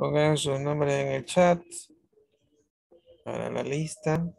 Pongan su nombre en el chat para la lista.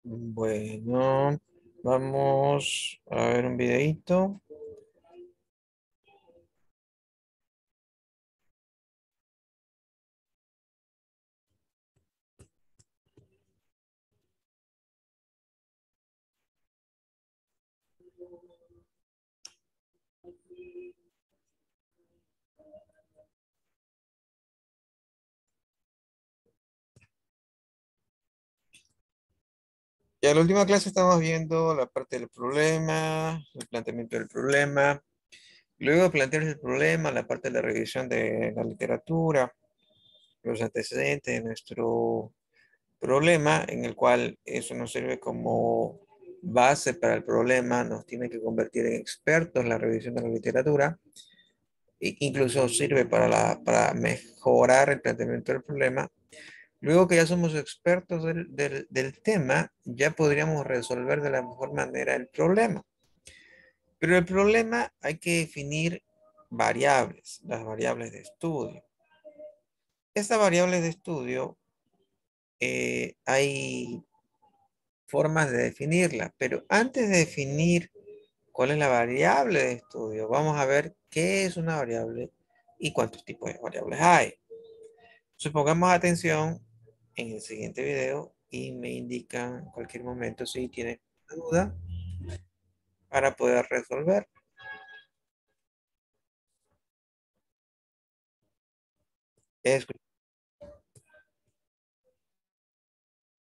Bueno, vamos a ver un videito. Ya en la última clase estamos viendo la parte del problema, el planteamiento del problema. Luego de plantear el problema, la parte de la revisión de la literatura, los antecedentes de nuestro problema, en el cual eso nos sirve como base para el problema, nos tiene que convertir en expertos en la revisión de la literatura, e incluso sirve para mejorar el planteamiento del problema. Luego que ya somos expertos del tema, ya podríamos resolver de la mejor manera el problema. Pero el problema hay que definir variables, las variables de estudio. Estas variables de estudio hay formas de definirlas, pero antes de definir cuál es la variable de estudio, vamos a ver qué es una variable y cuántos tipos de variables hay. Supongamos atención en el siguiente video y me indican en cualquier momento si tienen una duda para poder resolver. Es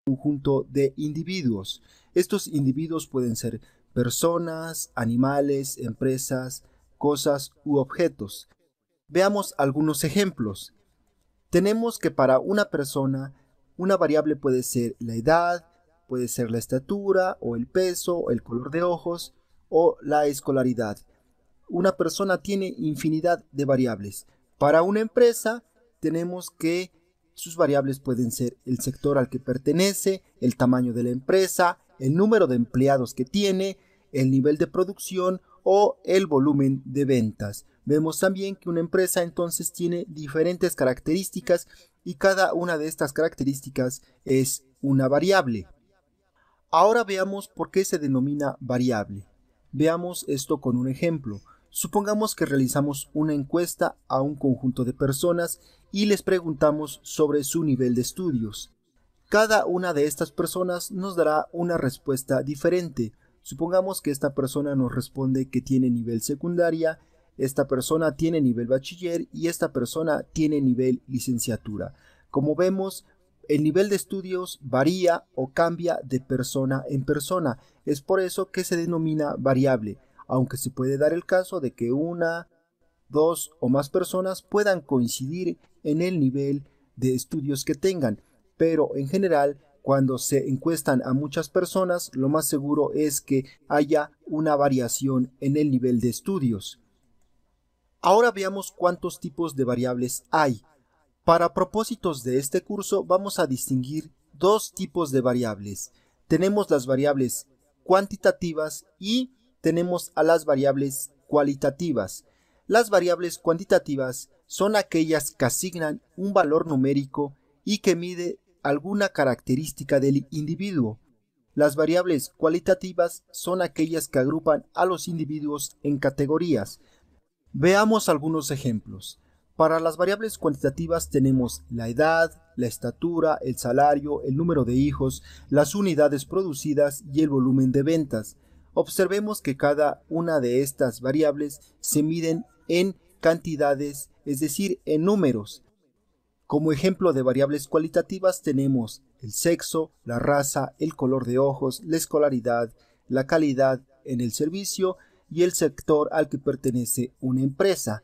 Conjunto de individuos. Estos individuos pueden ser personas, animales, empresas, cosas u objetos. Veamos algunos ejemplos. Tenemos que para una persona, una variable puede ser la edad, puede ser la estatura o el peso, el color de ojos o la escolaridad. Una persona tiene infinidad de variables. Para una empresa tenemos que sus variables pueden ser el sector al que pertenece, el tamaño de la empresa, el número de empleados que tiene, el nivel de producción o el volumen de ventas. Vemos también que una empresa entonces tiene diferentes características y cada una de estas características es una variable. Ahora veamos por qué se denomina variable. Veamos esto con un ejemplo. Supongamos que realizamos una encuesta a un conjunto de personas y les preguntamos sobre su nivel de estudios. Cada una de estas personas nos dará una respuesta diferente. Supongamos que esta persona nos responde que tiene nivel secundaria, esta persona tiene nivel bachiller y esta persona tiene nivel licenciatura. Como vemos, el nivel de estudios varía o cambia de persona en persona. Es por eso que se denomina variable, aunque se puede dar el caso de que una, dos o más personas puedan coincidir en el nivel de estudios que tengan, pero en general, cuando se encuestan a muchas personas, lo más seguro es que haya una variación en el nivel de estudios. Ahora veamos cuántos tipos de variables hay. Para propósitos de este curso vamos a distinguir dos tipos de variables. Tenemos las variables cuantitativas y tenemos a las variables cualitativas. Las variables cuantitativas son aquellas que asignan un valor numérico y que mide alguna característica del individuo. Las variables cualitativas son aquellas que agrupan a los individuos en categorías. Veamos algunos ejemplos. Para las variables cuantitativas tenemos la edad, la estatura, el salario, el número de hijos, las unidades producidas y el volumen de ventas. Observemos que cada una de estas variables se miden en cantidades, es decir, en números. Como ejemplo de variables cualitativas tenemos el sexo, la raza, el color de ojos, la escolaridad, la calidad en el servicio y el sector al que pertenece una empresa.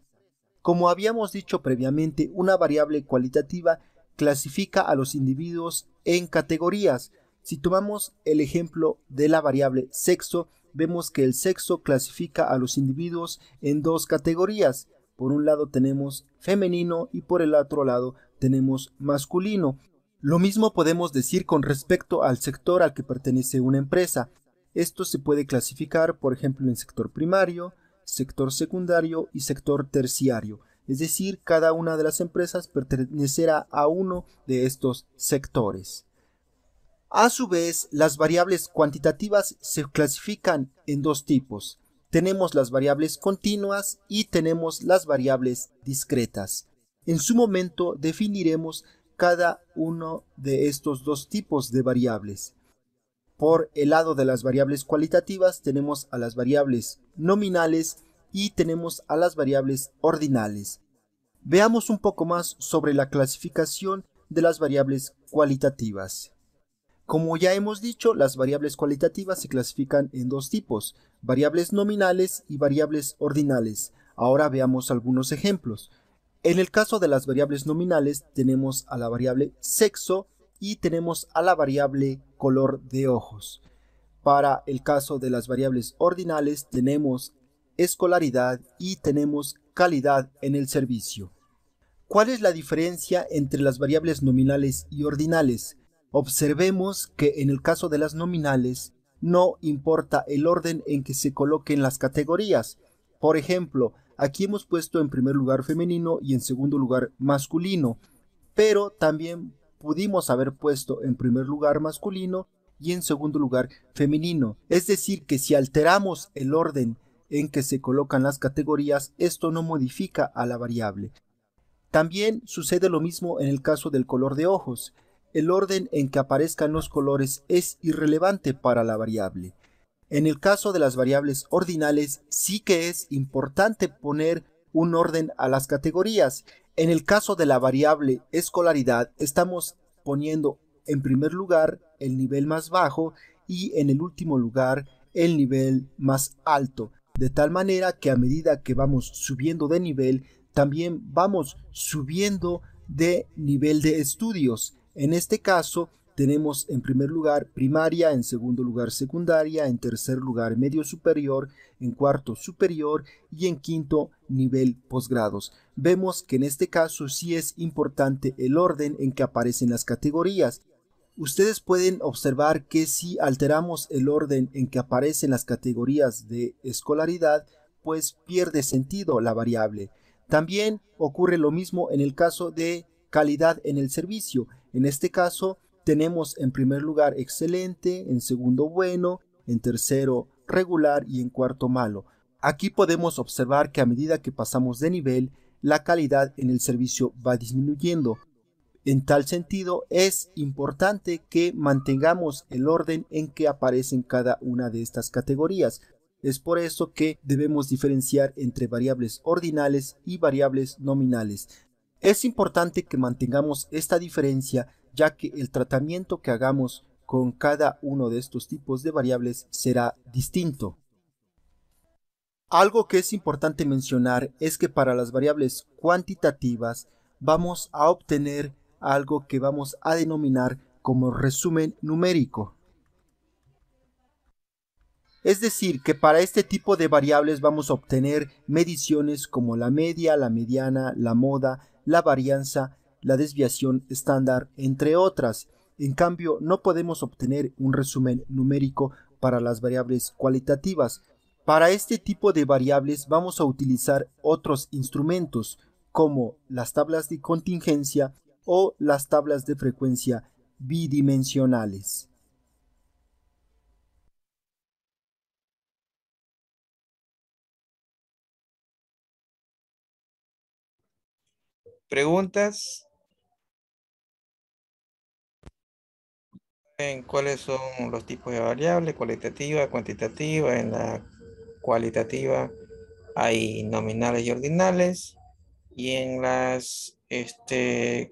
Como habíamos dicho previamente, una variable cualitativa clasifica a los individuos en categorías. Si tomamos el ejemplo de la variable sexo, vemos que el sexo clasifica a los individuos en dos categorías. Por un lado tenemos femenino y por el otro lado tenemos masculino. Lo mismo podemos decir con respecto al sector al que pertenece una empresa. Esto se puede clasificar, por ejemplo, en sector primario, sector secundario y sector terciario. Es decir, cada una de las empresas pertenecerá a uno de estos sectores. A su vez, las variables cuantitativas se clasifican en dos tipos. Tenemos las variables continuas y tenemos las variables discretas. En su momento definiremos cada uno de estos dos tipos de variables. Por el lado de las variables cualitativas tenemos a las variables nominales y tenemos a las variables ordinales. Veamos un poco más sobre la clasificación de las variables cualitativas. Como ya hemos dicho, las variables cualitativas se clasifican en dos tipos, variables nominales y variables ordinales. Ahora veamos algunos ejemplos. En el caso de las variables nominales tenemos a la variable sexo y tenemos a la variable color de ojos. Para el caso de las variables ordinales tenemos escolaridad y tenemos calidad en el servicio. ¿Cuál es la diferencia entre las variables nominales y ordinales? Observemos que en el caso de las nominales no importa el orden en que se coloquen las categorías. Por ejemplo, aquí hemos puesto en primer lugar femenino y en segundo lugar masculino, pero también pudimos haber puesto en primer lugar masculino y en segundo lugar femenino. Es decir, que si alteramos el orden en que se colocan las categorías, esto no modifica a la variable. También sucede lo mismo en el caso del color de ojos. El orden en que aparezcan los colores es irrelevante para la variable. En el caso de las variables ordinales sí que es importante poner un orden a las categorías. En el caso de la variable escolaridad estamos poniendo en primer lugar el nivel más bajo y en el último lugar el nivel más alto, de tal manera que a medida que vamos subiendo de nivel, también vamos subiendo de nivel de estudios. En este caso tenemos en primer lugar primaria, en segundo lugar secundaria, en tercer lugar medio superior, en cuarto superior y en quinto nivel posgrados. Vemos que en este caso sí es importante el orden en que aparecen las categorías. Ustedes pueden observar que si alteramos el orden en que aparecen las categorías de escolaridad, pues pierde sentido la variable. También ocurre lo mismo en el caso de calidad en el servicio. En este caso tenemos en primer lugar excelente, en segundo bueno, en tercero regular y en cuarto malo. Aquí podemos observar que a medida que pasamos de nivel, la calidad en el servicio va disminuyendo. En tal sentido, es importante que mantengamos el orden en que aparecen cada una de estas categorías. Es por eso que debemos diferenciar entre variables ordinales y variables nominales. Es importante que mantengamos esta diferencia, ya que el tratamiento que hagamos con cada uno de estos tipos de variables será distinto. Algo que es importante mencionar es que para las variables cuantitativas vamos a obtener algo que vamos a denominar como resumen numérico. Es decir, que para este tipo de variables vamos a obtener mediciones como la media, la mediana, la moda, la varianza, la desviación estándar, entre otras. En cambio, no podemos obtener un resumen numérico para las variables cualitativas. Para este tipo de variables vamos a utilizar otros instrumentos como las tablas de contingencia o las tablas de frecuencia bidimensionales. ¿Preguntas en cuáles son los tipos de variables, cualitativa, cuantitativa? En la cualitativa hay nominales y ordinales, y en las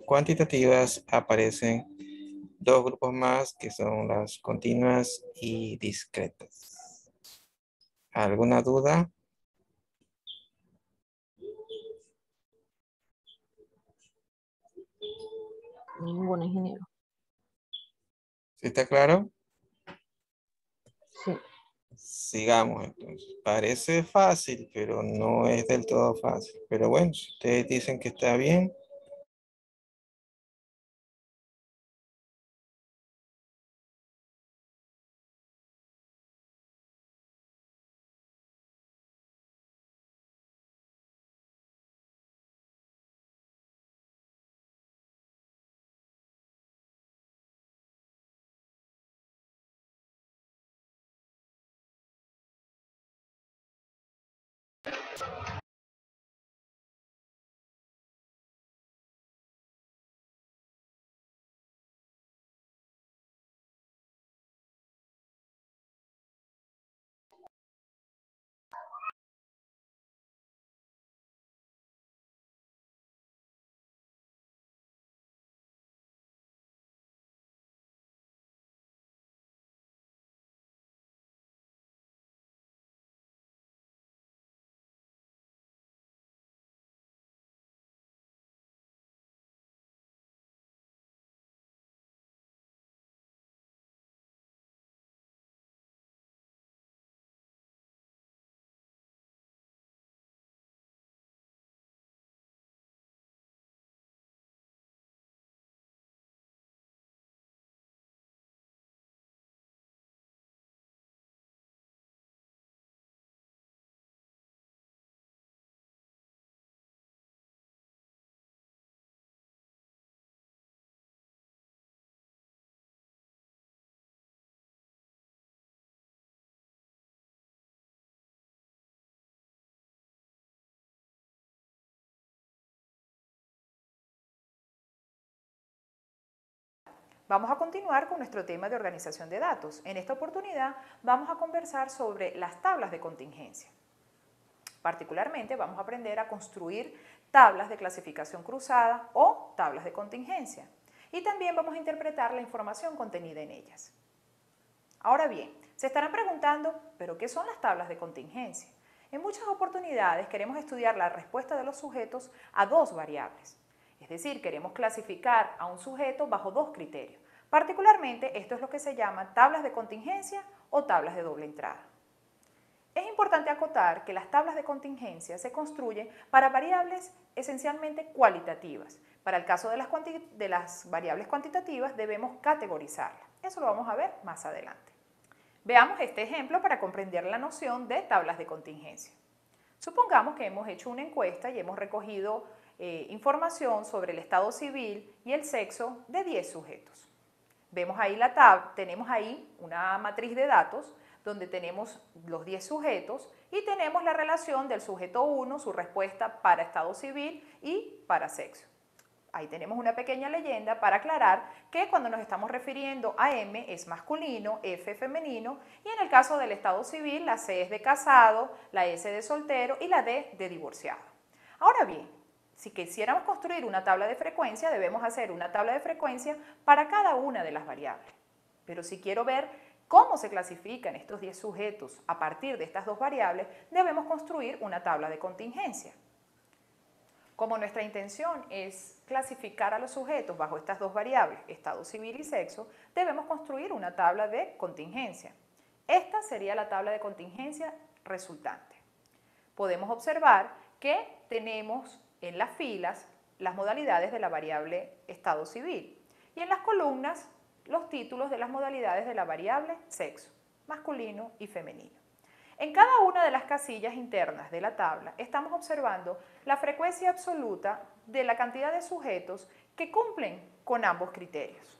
cuantitativas aparecen dos grupos más que son las continuas y discretas. ¿Alguna duda? Ningún ingeniero. ¿Sí está claro? Sí. Sigamos entonces. Parece fácil, pero no es del todo fácil. Pero bueno, si ustedes dicen que está bien, Vamos a continuar con nuestro tema de organización de datos. En esta oportunidad vamos a conversar sobre las tablas de contingencia. Particularmente vamos a aprender a construir tablas de clasificación cruzada o tablas de contingencia. Y también vamos a interpretar la información contenida en ellas. Ahora bien, se estarán preguntando, ¿pero qué son las tablas de contingencia? En muchas oportunidades queremos estudiar la respuesta de los sujetos a dos variables. Es decir, queremos clasificar a un sujeto bajo dos criterios. Particularmente, esto es lo que se llama tablas de contingencia o tablas de doble entrada. Es importante acotar que las tablas de contingencia se construyen para variables esencialmente cualitativas. Para el caso de las variables cuantitativas debemos categorizarlas. Eso lo vamos a ver más adelante. Veamos este ejemplo para comprender la noción de tablas de contingencia. Supongamos que hemos hecho una encuesta y hemos recogido información sobre el estado civil y el sexo de 10 sujetos. Vemos ahí la tabla, tenemos ahí una matriz de datos donde tenemos los 10 sujetos y tenemos la relación del sujeto 1, su respuesta para estado civil y para sexo. Ahí tenemos una pequeña leyenda para aclarar que cuando nos estamos refiriendo a M es masculino, F femenino, y en el caso del estado civil la C es de casado, la S de soltero y la D de divorciado. Ahora bien, si quisiéramos construir una tabla de frecuencia, debemos hacer una tabla de frecuencia para cada una de las variables. Pero si quiero ver cómo se clasifican estos 10 sujetos a partir de estas dos variables, debemos construir una tabla de contingencia. Como nuestra intención es clasificar a los sujetos bajo estas dos variables, estado civil y sexo, debemos construir una tabla de contingencia. Esta sería la tabla de contingencia resultante. Podemos observar que tenemos en las filas las modalidades de la variable estado civil y en las columnas los títulos de las modalidades de la variable sexo, masculino y femenino. En cada una de las casillas internas de la tabla estamos observando la frecuencia absoluta de la cantidad de sujetos que cumplen con ambos criterios.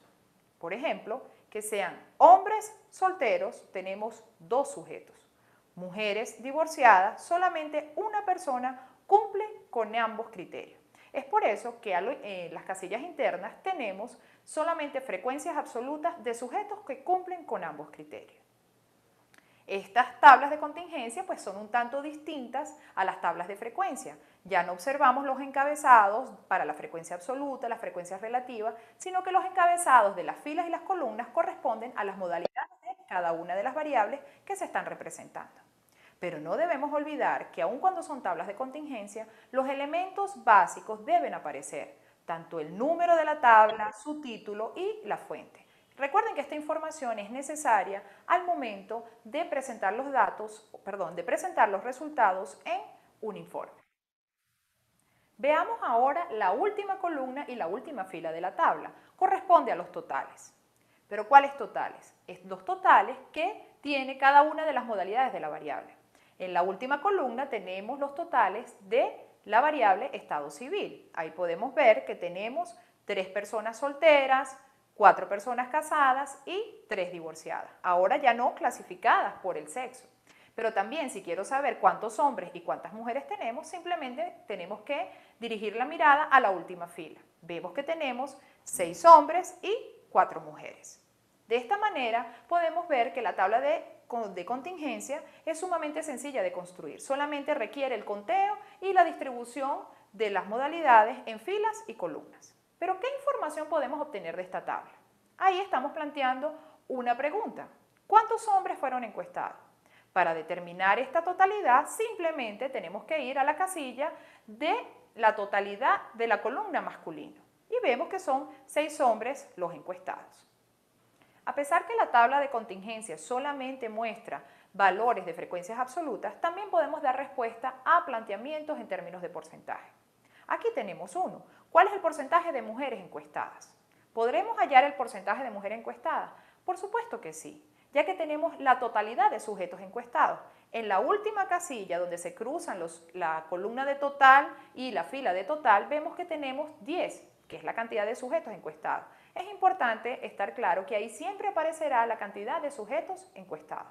Por ejemplo, que sean hombres solteros, tenemos 2 sujetos. Mujeres divorciadas, solamente una persona cumple con ambos criterios. Es por eso que en las casillas internas tenemos solamente frecuencias absolutas de sujetos que cumplen con ambos criterios. Estas tablas de contingencia pues son un tanto distintas a las tablas de frecuencia. Ya no observamos los encabezados para la frecuencia absoluta, las frecuencias relativas, sino que los encabezados de las filas y las columnas corresponden a las modalidades de cada una de las variables que se están representando. Pero no debemos olvidar que aun cuando son tablas de contingencia, los elementos básicos deben aparecer, tanto el número de la tabla, su título y la fuente. Recuerden que esta información es necesaria al momento de presentar los resultados en un informe. Veamos ahora la última columna y la última fila de la tabla. Corresponde a los totales. ¿Pero cuáles totales? Los totales que tiene cada una de las modalidades de la variable. En la última columna tenemos los totales de la variable estado civil. Ahí podemos ver que tenemos 3 personas solteras, 4 personas casadas y 3 divorciadas. Ahora ya no clasificadas por el sexo. Pero también si quiero saber cuántos hombres y cuántas mujeres tenemos, simplemente tenemos que dirigir la mirada a la última fila. Vemos que tenemos 6 hombres y 4 mujeres. De esta manera podemos ver que la tabla de contingencia es sumamente sencilla de construir. Solamente requiere el conteo y la distribución de las modalidades en filas y columnas. Pero ¿qué información podemos obtener de esta tabla? Ahí estamos planteando una pregunta. ¿Cuántos hombres fueron encuestados? Para determinar esta totalidad, simplemente tenemos que ir a la casilla de la totalidad de la columna masculino. Y vemos que son 6 hombres los encuestados. A pesar que la tabla de contingencia solamente muestra valores de frecuencias absolutas, también podemos dar respuesta a planteamientos en términos de porcentaje. Aquí tenemos uno. ¿Cuál es el porcentaje de mujeres encuestadas? ¿Podremos hallar el porcentaje de mujeres encuestadas? Por supuesto que sí, ya que tenemos la totalidad de sujetos encuestados. En la última casilla donde se cruzan la columna de total y la fila de total, vemos que tenemos 10, que es la cantidad de sujetos encuestados. Es importante estar claro que ahí siempre aparecerá la cantidad de sujetos encuestados.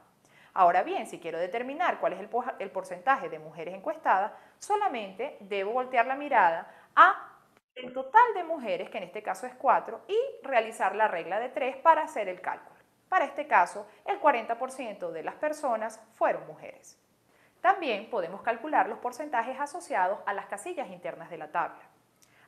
Ahora bien, si quiero determinar cuál es el porcentaje de mujeres encuestadas, solamente debo voltear la mirada a el total de mujeres, que en este caso es 4, y realizar la regla de 3 para hacer el cálculo. Para este caso, el 40% de las personas fueron mujeres. También podemos calcular los porcentajes asociados a las casillas internas de la tabla.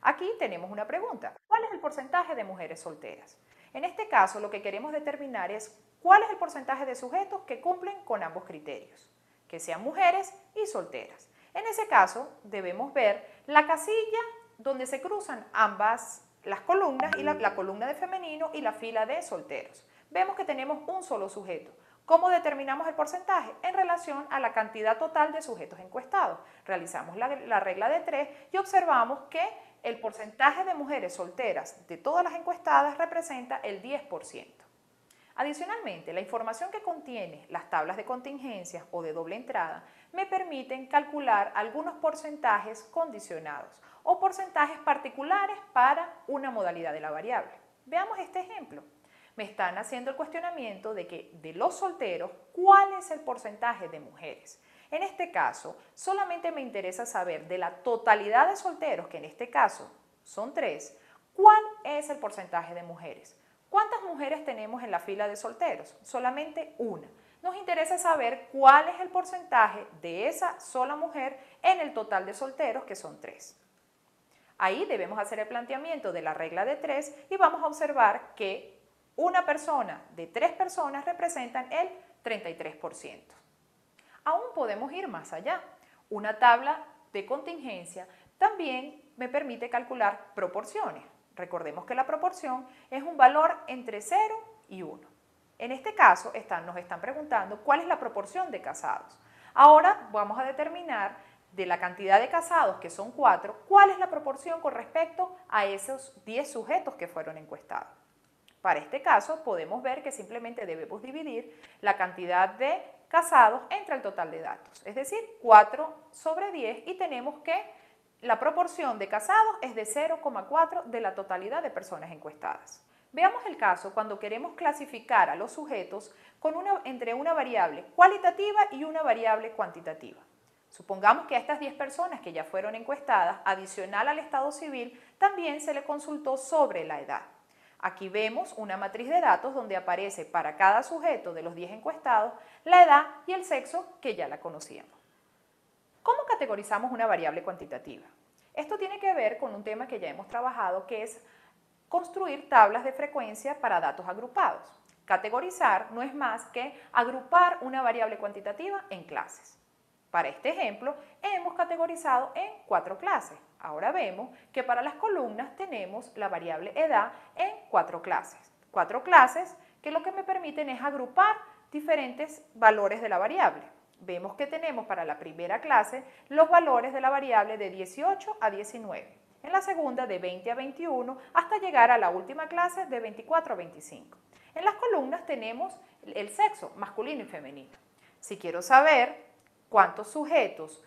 Aquí tenemos una pregunta. ¿Cuál es el porcentaje de mujeres solteras? En este caso, lo que queremos determinar es cuál es el porcentaje de sujetos que cumplen con ambos criterios, que sean mujeres y solteras. En ese caso, debemos ver la casilla donde se cruzan ambas las columnas, y la columna de femenino y la fila de solteros. Vemos que tenemos un solo sujeto. ¿Cómo determinamos el porcentaje? En relación a la cantidad total de sujetos encuestados. Realizamos la regla de 3 y observamos que el porcentaje de mujeres solteras de todas las encuestadas representa el 10%. Adicionalmente, la información que contiene las tablas de contingencias o de doble entrada me permiten calcular algunos porcentajes condicionados o porcentajes particulares para una modalidad de la variable. Veamos este ejemplo. Me están haciendo el cuestionamiento de que de los solteros, ¿cuál es el porcentaje de mujeres? En este caso, solamente me interesa saber de la totalidad de solteros, que en este caso son 3, ¿cuál es el porcentaje de mujeres? ¿Cuántas mujeres tenemos en la fila de solteros? Solamente una. Nos interesa saber cuál es el porcentaje de esa sola mujer en el total de solteros, que son 3. Ahí debemos hacer el planteamiento de la regla de 3 y vamos a observar que una persona de 3 personas representan el 33%. Aún podemos ir más allá. Una tabla de contingencia también me permite calcular proporciones. Recordemos que la proporción es un valor entre 0 y 1. En este caso nos están preguntando cuál es la proporción de casados. Ahora vamos a determinar de la cantidad de casados, que son 4, cuál es la proporción con respecto a esos 10 sujetos que fueron encuestados. Para este caso podemos ver que simplemente debemos dividir la cantidad de casados entre el total de datos, es decir, 4 sobre 10, y tenemos que la proporción de casados es de 0,4 de la totalidad de personas encuestadas. Veamos el caso cuando queremos clasificar a los sujetos entre una variable cualitativa y una variable cuantitativa. Supongamos que a estas 10 personas que ya fueron encuestadas, adicional al estado civil, también se le consultó sobre la edad. Aquí vemos una matriz de datos donde aparece para cada sujeto de los 10 encuestados la edad y el sexo, que ya la conocíamos. ¿Cómo categorizamos una variable cuantitativa? Esto tiene que ver con un tema que ya hemos trabajado, que es construir tablas de frecuencia para datos agrupados. Categorizar no es más que agrupar una variable cuantitativa en clases. Para este ejemplo, hemos categorizado en 4 clases. Ahora vemos que para las columnas tenemos la variable edad en 4 clases. 4 clases que lo que me permiten es agrupar diferentes valores de la variable. Vemos que tenemos para la primera clase los valores de la variable de 18 a 19. En la segunda de 20 a 21 hasta llegar a la última clase de 24 a 25. En las columnas tenemos el sexo masculino y femenino. Si quiero saber cuántos sujetos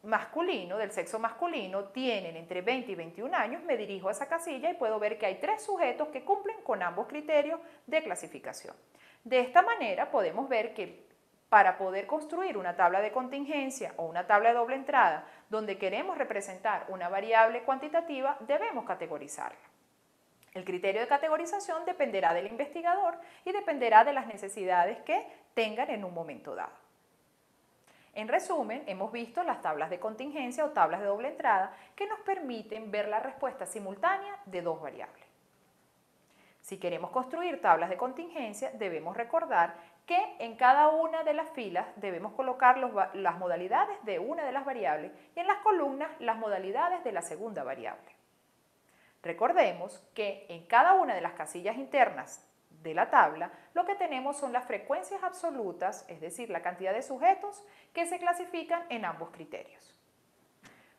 masculinos del sexo masculino tienen entre 20 y 21 años, me dirijo a esa casilla y puedo ver que hay 3 sujetos que cumplen con ambos criterios de clasificación. De esta manera podemos ver que para poder construir una tabla de contingencia o una tabla de doble entrada donde queremos representar una variable cuantitativa, debemos categorizarla. El criterio de categorización dependerá del investigador y dependerá de las necesidades que tengan en un momento dado. En resumen, hemos visto las tablas de contingencia o tablas de doble entrada que nos permiten ver la respuesta simultánea de 2 variables. Si queremos construir tablas de contingencia, debemos recordar que en cada una de las filas debemos colocar las modalidades de una de las variables y en las columnas las modalidades de la segunda variable. Recordemos que en cada una de las casillas internas de la tabla lo que tenemos son las frecuencias absolutas, es decir, la cantidad de sujetos que se clasifican en ambos criterios.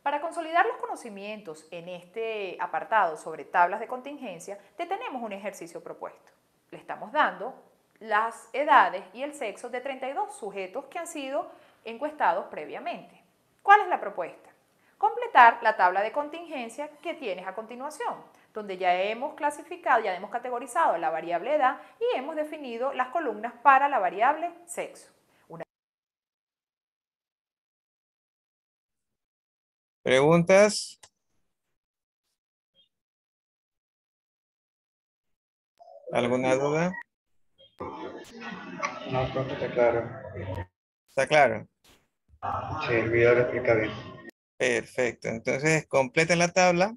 Para consolidar los conocimientos en este apartado sobre tablas de contingencia, te tenemos un ejercicio propuesto. Le estamos dando las edades y el sexo de 32 sujetos que han sido encuestados previamente. ¿Cuál es la propuesta? Completar la tabla de contingencia que tienes a continuación, donde ya hemos clasificado, ya hemos categorizado la variable edad y hemos definido las columnas para la variable sexo. ¿Preguntas? ¿Alguna duda? No, profe, está claro. ¿Está claro? Sí, el video lo explica bien. Perfecto. Entonces, completen la tabla.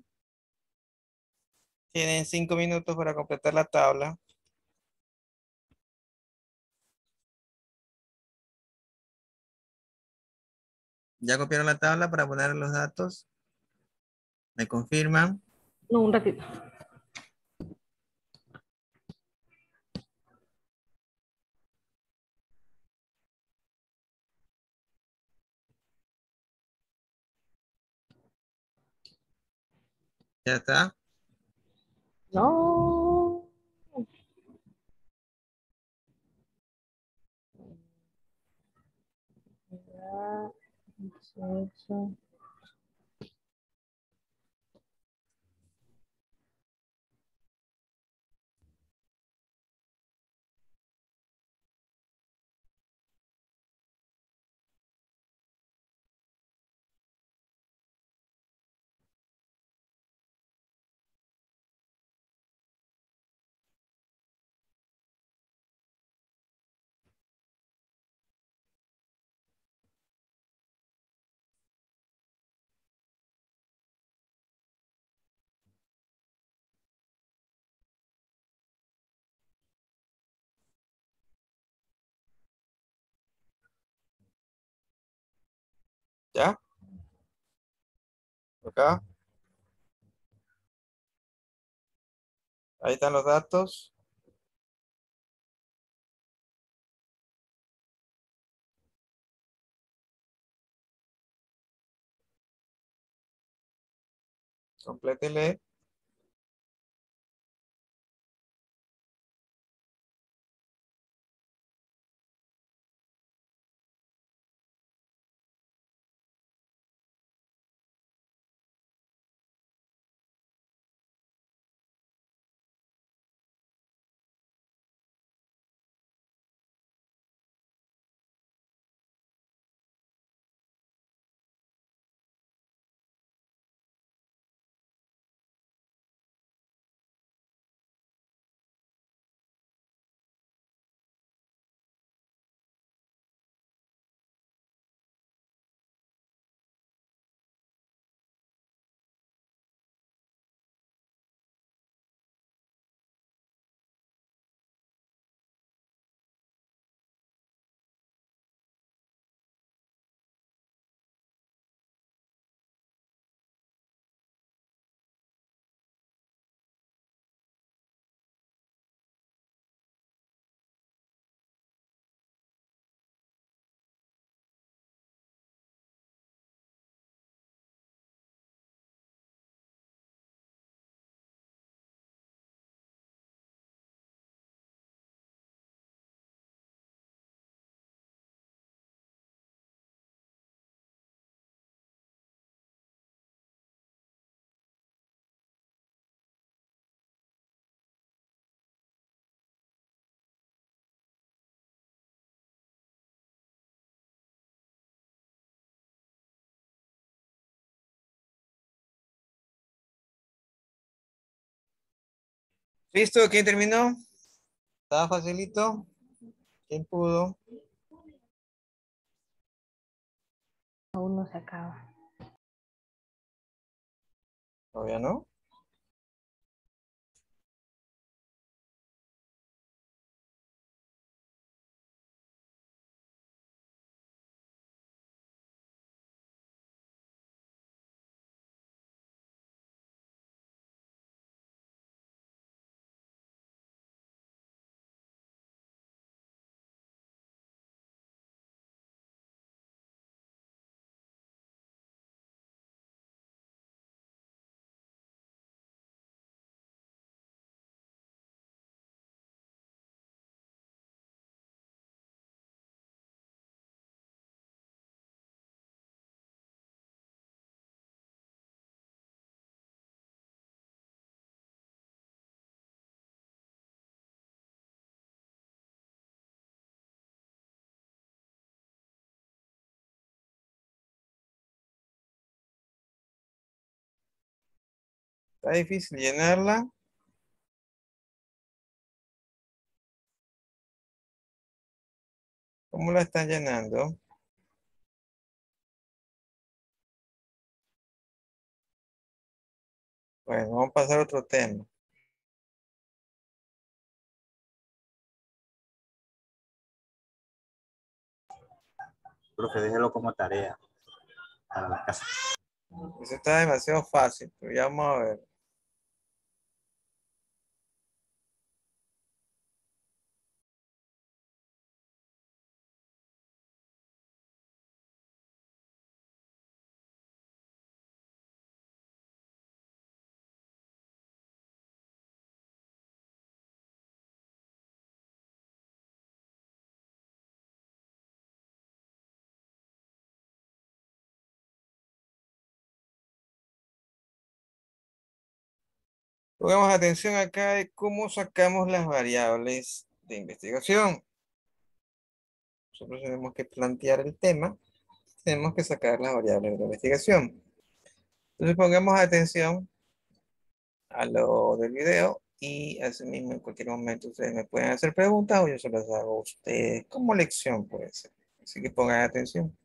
Tienen 5 minutos para completar la tabla. ¿Ya copiaron la tabla para poner los datos? ¿Me confirman? No, un ratito. ¿Ya está? No. Ya, 18. ¿Ya? ¿Acá? Ahí están los datos. Complétele. ¿Listo? ¿Quién terminó? ¿Estaba facilito? ¿Quién pudo? Aún no se acaba. Todavía no. Está difícil llenarla. ¿Cómo la están llenando? Bueno, vamos a pasar a otro tema. Profe, déjelo como tarea para la casa. Eso está demasiado fácil, pero ya vamos a ver. Pongamos atención acá de cómo sacamos las variables de investigación. Nosotros tenemos que plantear el tema, tenemos que sacar las variables de la investigación. Entonces pongamos atención a lo del video y asimismo en cualquier momento ustedes me pueden hacer preguntas o yo se las hago a ustedes como lección puede ser. Así que pongan atención.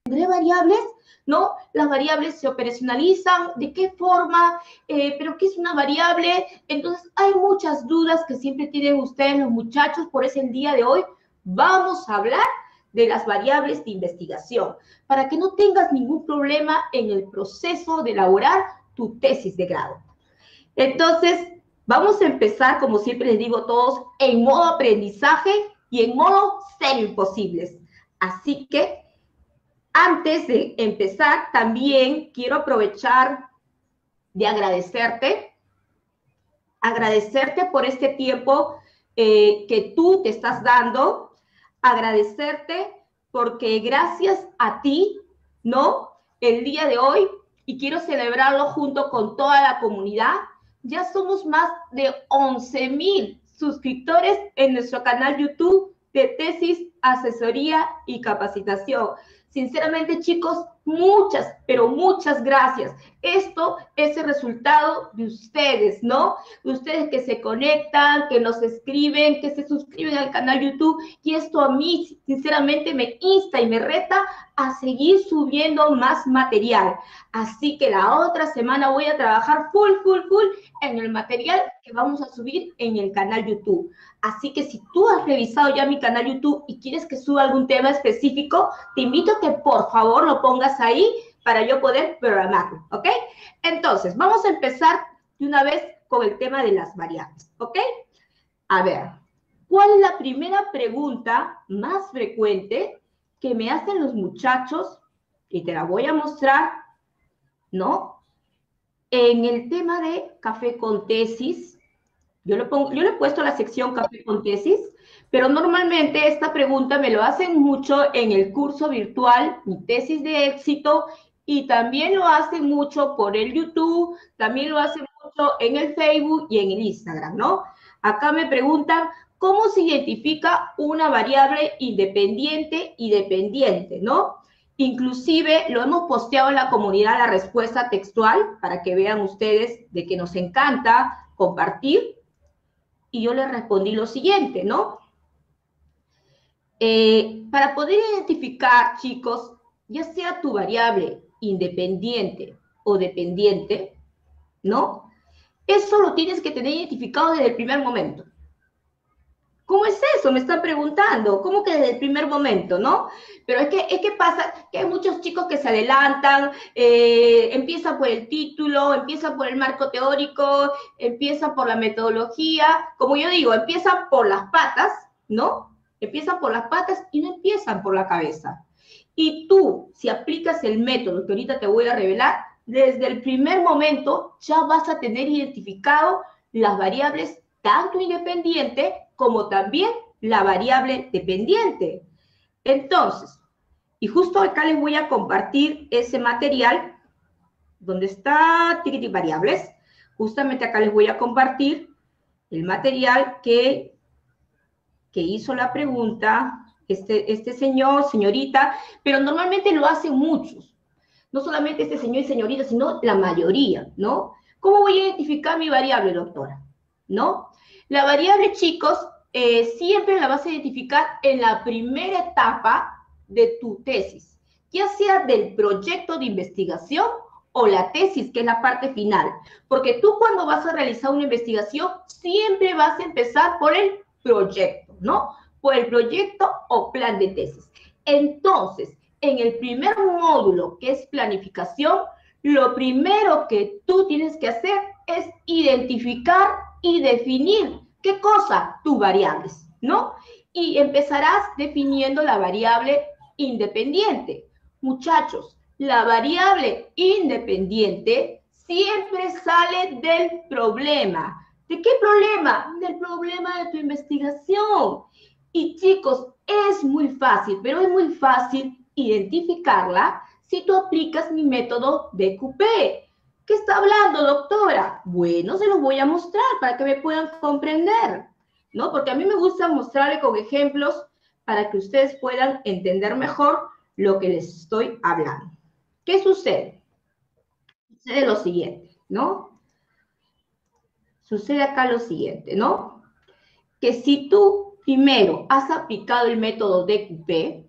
¿Tendré variables? ¿No? Las variables se operacionalizan, ¿de qué forma? ¿Pero qué es una variable? Entonces, hay muchas dudas que siempre tienen ustedes los muchachos, por eso el día de hoy vamos a hablar de las variables de investigación, para que no tengas ningún problema en el proceso de elaborar tu tesis de grado. Entonces, Vamos a empezar, como siempre les digo a todos, en modo aprendizaje y en modo cero imposibles. Así que, antes de empezar, también quiero aprovechar de agradecerte por este tiempo que tú te estás dando, agradecerte porque gracias a ti, ¿no? El día de hoy, y quiero celebrarlo junto con toda la comunidad, ya somos más de 11,000 suscriptores en nuestro canal YouTube de Tesis, Asesoría y Capacitación. Sinceramente, chicos, muchas, pero muchas gracias. Esto es el resultado de ustedes, ¿no? De ustedes que se conectan, que nos escriben, que se suscriben al canal YouTube. Y esto a mí, sinceramente, me insta y me reta a seguir subiendo más material. Así que la otra semana voy a trabajar full en el material que vamos a subir en el canal YouTube. Así que si tú has revisado ya mi canal YouTube y quieres que suba algún tema específico, te invito a que por favor lo pongas ahí para yo poder programarlo, ¿ok? Entonces, vamos a empezar de una vez con el tema de las variables, ¿ok? A ver, ¿cuál es la primera pregunta más frecuente que me hacen los muchachos? Y te la voy a mostrar, ¿no? En el tema de café con tesis, yo le he puesto la sección café con tesis, pero normalmente esta pregunta me lo hacen mucho en el curso virtual, mi tesis de éxito, y también lo hacen mucho por el YouTube, también lo hacen mucho en el Facebook y en el Instagram, ¿no? Acá me preguntan, ¿cómo se identifica una variable independiente y dependiente, ¿no? Inclusive lo hemos posteado en la comunidad la respuesta textual para que vean ustedes de que nos encanta compartir. Y yo les respondí lo siguiente, ¿no? Para poder identificar, chicos, ya sea tu variable independiente o dependiente, ¿no? Eso lo tienes que tener identificado desde el primer momento. ¿Cómo es eso? Me están preguntando. ¿Cómo que desde el primer momento, no? Pero es que pasa que hay muchos chicos que se adelantan, empiezan por el título, empiezan por el marco teórico, empiezan por la metodología. Como yo digo, empiezan por las patas, ¿no? Empiezan por las patas y no empiezan por la cabeza. Y tú, si aplicas el método que ahorita te voy a revelar, desde el primer momento ya vas a tener identificado las variables tanto independiente como también la variable dependiente. Entonces, y justo acá les voy a compartir ese material donde está variables. Justamente acá les voy a compartir el material que hizo la pregunta este señor, señorita, pero normalmente lo hacen muchos. No solamente este señor y señorita, sino la mayoría, ¿no? ¿Cómo voy a identificar mi variable, doctora? ¿No? La variable, chicos, siempre la vas a identificar en la primera etapa de tu tesis, ya sea del proyecto de investigación o la tesis, que es la parte final. Porque tú cuando vas a realizar una investigación, siempre vas a empezar por el proyecto, ¿no? Por el proyecto o plan de tesis. Entonces, en el primer módulo, que es planificación, lo primero que tú tienes que hacer es identificar y definir ¿qué cosa? Tus variables, ¿no? Y empezarás definiendo la variable independiente. Muchachos, la variable independiente siempre sale del problema. ¿De qué problema? Del problema de tu investigación. Y chicos, es muy fácil, pero es muy fácil identificarla si tú aplicas mi método DQP. ¿Qué está hablando, doctora? Bueno, se los voy a mostrar para que me puedan comprender, ¿no? Porque a mí me gusta mostrarle con ejemplos para que ustedes puedan entender mejor lo que les estoy hablando. ¿Qué sucede? Sucede lo siguiente, ¿no? Sucede acá lo siguiente, ¿no? Que si tú primero has aplicado el método DQP,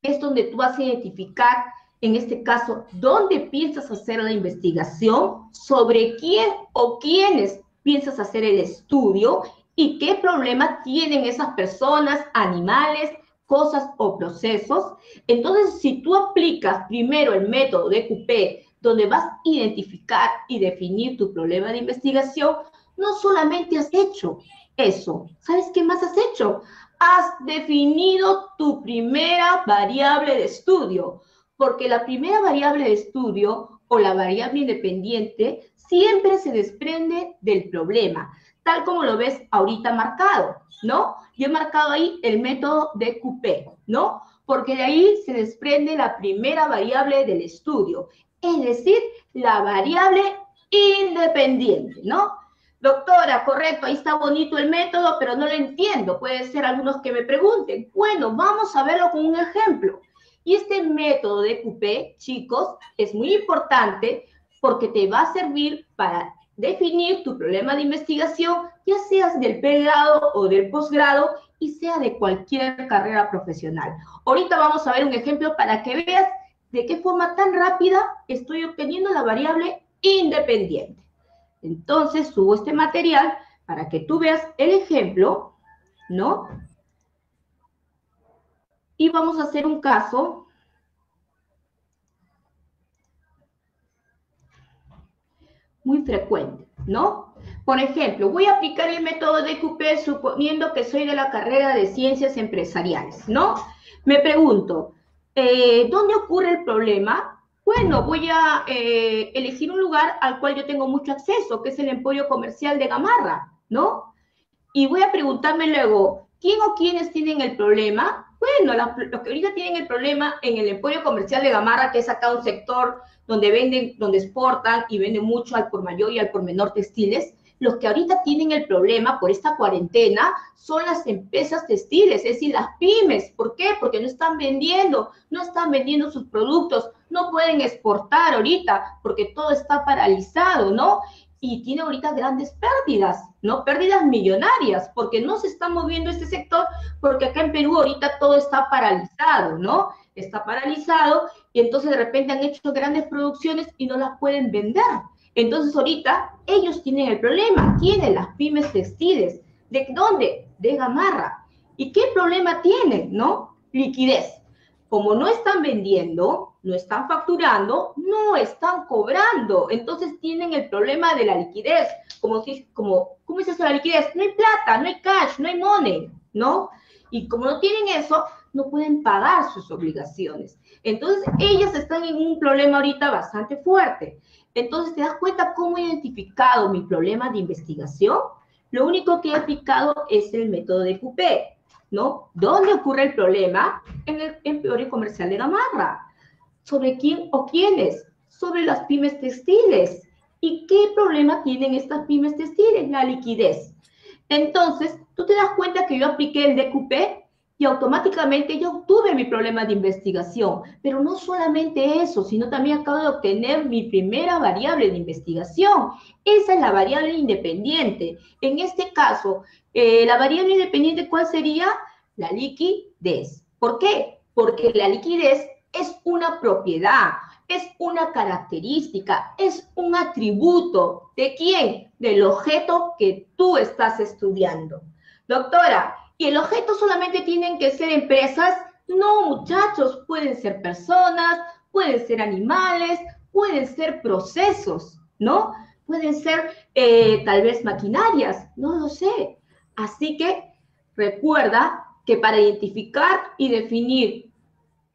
es donde tú vas a identificar, en este caso, dónde piensas hacer la investigación, sobre quién o quiénes piensas hacer el estudio y qué problema tienen esas personas, animales, cosas o procesos. Entonces, si tú aplicas primero el método DQP, donde vas a identificar y definir tu problema de investigación, no solamente has hecho eso, ¿sabes qué más has hecho? Has definido tu primera variable de estudio, porque la primera variable de estudio o la variable independiente siempre se desprende del problema, tal como lo ves ahorita marcado, ¿no? Yo he marcado ahí el método de Coupé, ¿no? Porque de ahí se desprende la primera variable del estudio, es decir, la variable independiente, ¿no? Doctora, correcto, ahí está bonito el método, pero no lo entiendo. Puede ser algunos que me pregunten. Bueno, vamos a verlo con un ejemplo. Y este método de Coupé, chicos, es muy importante porque te va a servir para definir tu problema de investigación, ya seas del pregrado o del posgrado y sea de cualquier carrera profesional. Ahorita vamos a ver un ejemplo para que veas de qué forma tan rápida estoy obteniendo la variable independiente. Entonces subo este material para que tú veas el ejemplo, ¿no? Y vamos a hacer un caso muy frecuente, ¿no? Por ejemplo, voy a aplicar el método de Coupé suponiendo que soy de la carrera de Ciencias Empresariales, ¿no? Me pregunto, ¿dónde ocurre el problema? Bueno, voy a elegir un lugar al cual yo tengo mucho acceso, que es el Emporio Comercial de Gamarra, ¿no? Y voy a preguntarme luego, ¿quién o quiénes tienen el problema? Bueno, los que ahorita tienen el problema en el Emporio Comercial de Gamarra, que es acá un sector donde venden, donde exportan y venden mucho al por mayor y al por menor textiles, los que ahorita tienen el problema por esta cuarentena son las empresas textiles, es decir, las pymes. ¿Por qué? Porque no están vendiendo sus productos, no pueden exportar ahorita porque todo está paralizado, ¿no? Y tiene ahorita grandes pérdidas, ¿no? Pérdidas millonarias, porque no se está moviendo este sector, porque acá en Perú ahorita todo está paralizado, ¿no? Está paralizado y entonces de repente han hecho grandes producciones y no las pueden vender. Entonces ahorita ellos tienen el problema, tienen las pymes textiles. ¿De dónde? De Gamarra. ¿Y qué problema tienen, no? Liquidez. Como no están vendiendo, no están facturando, no están cobrando. Entonces tienen el problema de la liquidez. ¿Cómo es eso la liquidez? No hay plata, no hay cash, no hay money, ¿no? Y como no tienen eso, no pueden pagar sus obligaciones. Entonces ellas están en un problema ahorita bastante fuerte. Entonces, ¿te das cuenta cómo he identificado mi problema de investigación? Lo único que he aplicado es el método de Coupé, ¿no? ¿Dónde ocurre el problema? En el Emporio Comercial de Gamarra. ¿Sobre quién o quiénes? Sobre las pymes textiles. ¿Y qué problema tienen estas pymes textiles? La liquidez. Entonces, tú te das cuenta que yo apliqué el DQP y automáticamente yo obtuve mi problema de investigación. Pero no solamente eso, sino también acabo de obtener mi primera variable de investigación. Esa es la variable independiente. En este caso, la variable independiente, ¿cuál sería? La liquidez. ¿Por qué? Porque la liquidez es una propiedad, es una característica, es un atributo. ¿De quién? Del objeto que tú estás estudiando. Doctora, ¿y el objeto solamente tienen que ser empresas? No, muchachos, pueden ser personas, pueden ser animales, pueden ser procesos, ¿no? Pueden ser tal vez maquinarias, no lo sé. Así que recuerda que para identificar y definir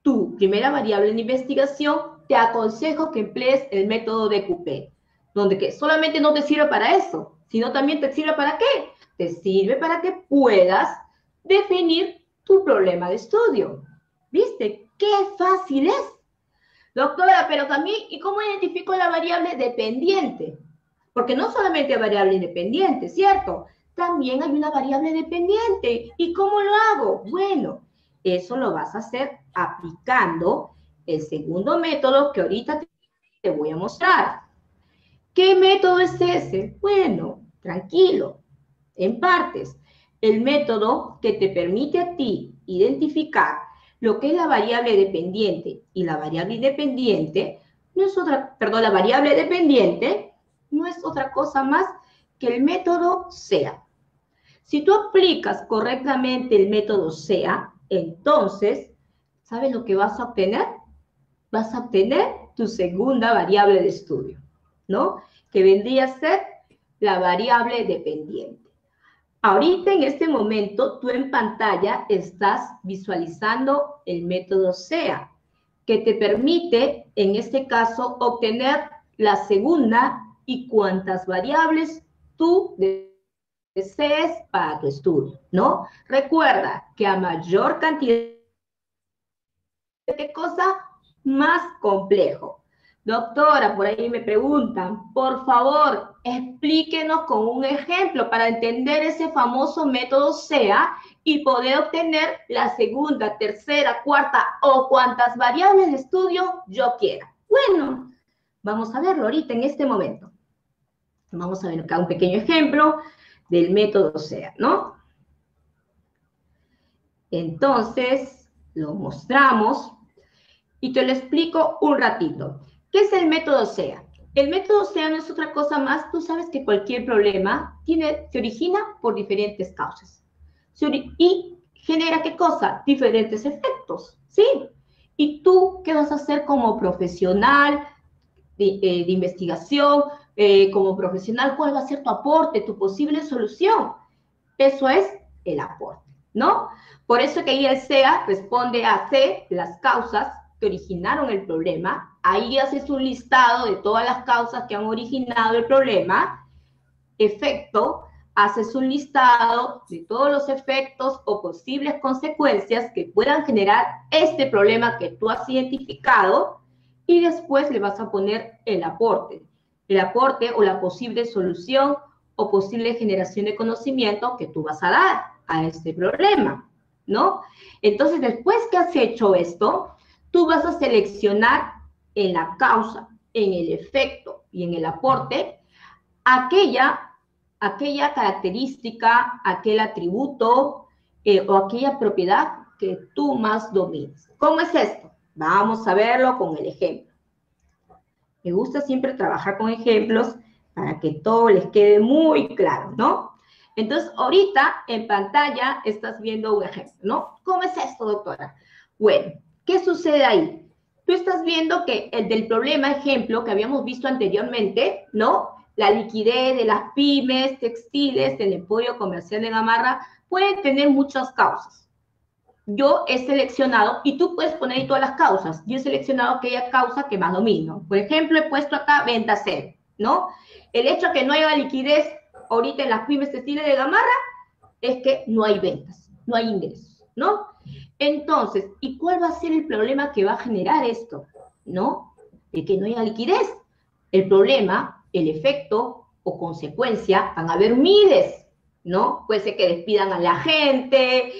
tu primera variable de investigación, te aconsejo que emplees el método de Coupé, donde que solamente no te sirve para eso, sino también te sirve para qué? Te sirve para que puedas definir tu problema de estudio. ¿Viste? ¡Qué fácil es! Doctora, pero también, ¿y cómo identifico la variable dependiente? Porque no solamente hay variable independiente, ¿cierto? También hay una variable dependiente. ¿Y cómo lo hago? Bueno, eso lo vas a hacer aplicando el segundo método que ahorita te voy a mostrar. ¿Qué método es ese? Bueno, tranquilo, en partes. El método que te permite a ti identificar lo que es la variable dependiente y la variable independiente, no es otra, perdón, la variable dependiente no es otra cosa más que el método SEA. Si tú aplicas correctamente el método SEA, entonces, ¿sabes lo que vas a obtener? Vas a obtener tu segunda variable de estudio, ¿no? Que vendría a ser la variable dependiente. Ahorita en este momento tú en pantalla estás visualizando el método SEA, que te permite en este caso obtener la segunda y cuantas variables tú desees para tu estudio, ¿no? Recuerda que a mayor cantidad de cosas, más complejo. Doctora, por ahí me preguntan, por favor, explíquenos con un ejemplo para entender ese famoso método SEA y poder obtener la segunda, tercera, cuarta o cuantas variables de estudio yo quiera. Bueno, vamos a verlo ahorita en este momento. Vamos a ver acá un pequeño ejemplo del método SEA, ¿no? Entonces, lo mostramos y te lo explico un ratito. ¿Qué es el método SEA? El método SEA no es otra cosa más, tú sabes que cualquier problema se origina por diferentes causas. Y genera, ¿qué cosa? Diferentes efectos, ¿sí? ¿Y tú qué vas a hacer como profesional de investigación, como profesional? ¿Cuál va a ser tu aporte, tu posible solución? Eso es el aporte, ¿no? Por eso que ahí el SEA responde a C, las causas que originaron el problema. Ahí haces un listado de todas las causas que han originado el problema. Efecto, haces un listado de todos los efectos o posibles consecuencias que puedan generar este problema que tú has identificado, y después le vas a poner el aporte o la posible solución o posible generación de conocimiento que tú vas a dar a este problema, ¿no? Entonces, después que has hecho esto, tú vas a seleccionar en la causa, en el efecto y en el aporte aquella característica, aquel atributo o aquella propiedad que tú más domines. ¿Cómo es esto? Vamos a verlo con el ejemplo. Me gusta siempre trabajar con ejemplos para que todo les quede muy claro, ¿no? Entonces, ahorita en pantalla estás viendo un ejemplo, ¿no? ¿Cómo es esto, doctora? Bueno, ¿qué sucede ahí? Tú estás viendo que el del problema ejemplo que habíamos visto anteriormente, ¿no? La liquidez de las pymes, textiles, del emporio comercial de Gamarra, pueden tener muchas causas. Yo he seleccionado, y tú puedes poner ahí todas las causas, yo he seleccionado aquella causa que más domino. Por ejemplo, he puesto acá venta cero, ¿no? El hecho de que no haya liquidez ahorita en las pymes textiles de Gamarra es que no hay ventas, no hay ingresos, ¿no? Entonces, ¿y cuál va a ser el problema que va a generar esto? ¿No? De que no haya liquidez. El problema, el efecto o consecuencia van a haber miles, ¿no? Puede ser que despidan a la gente,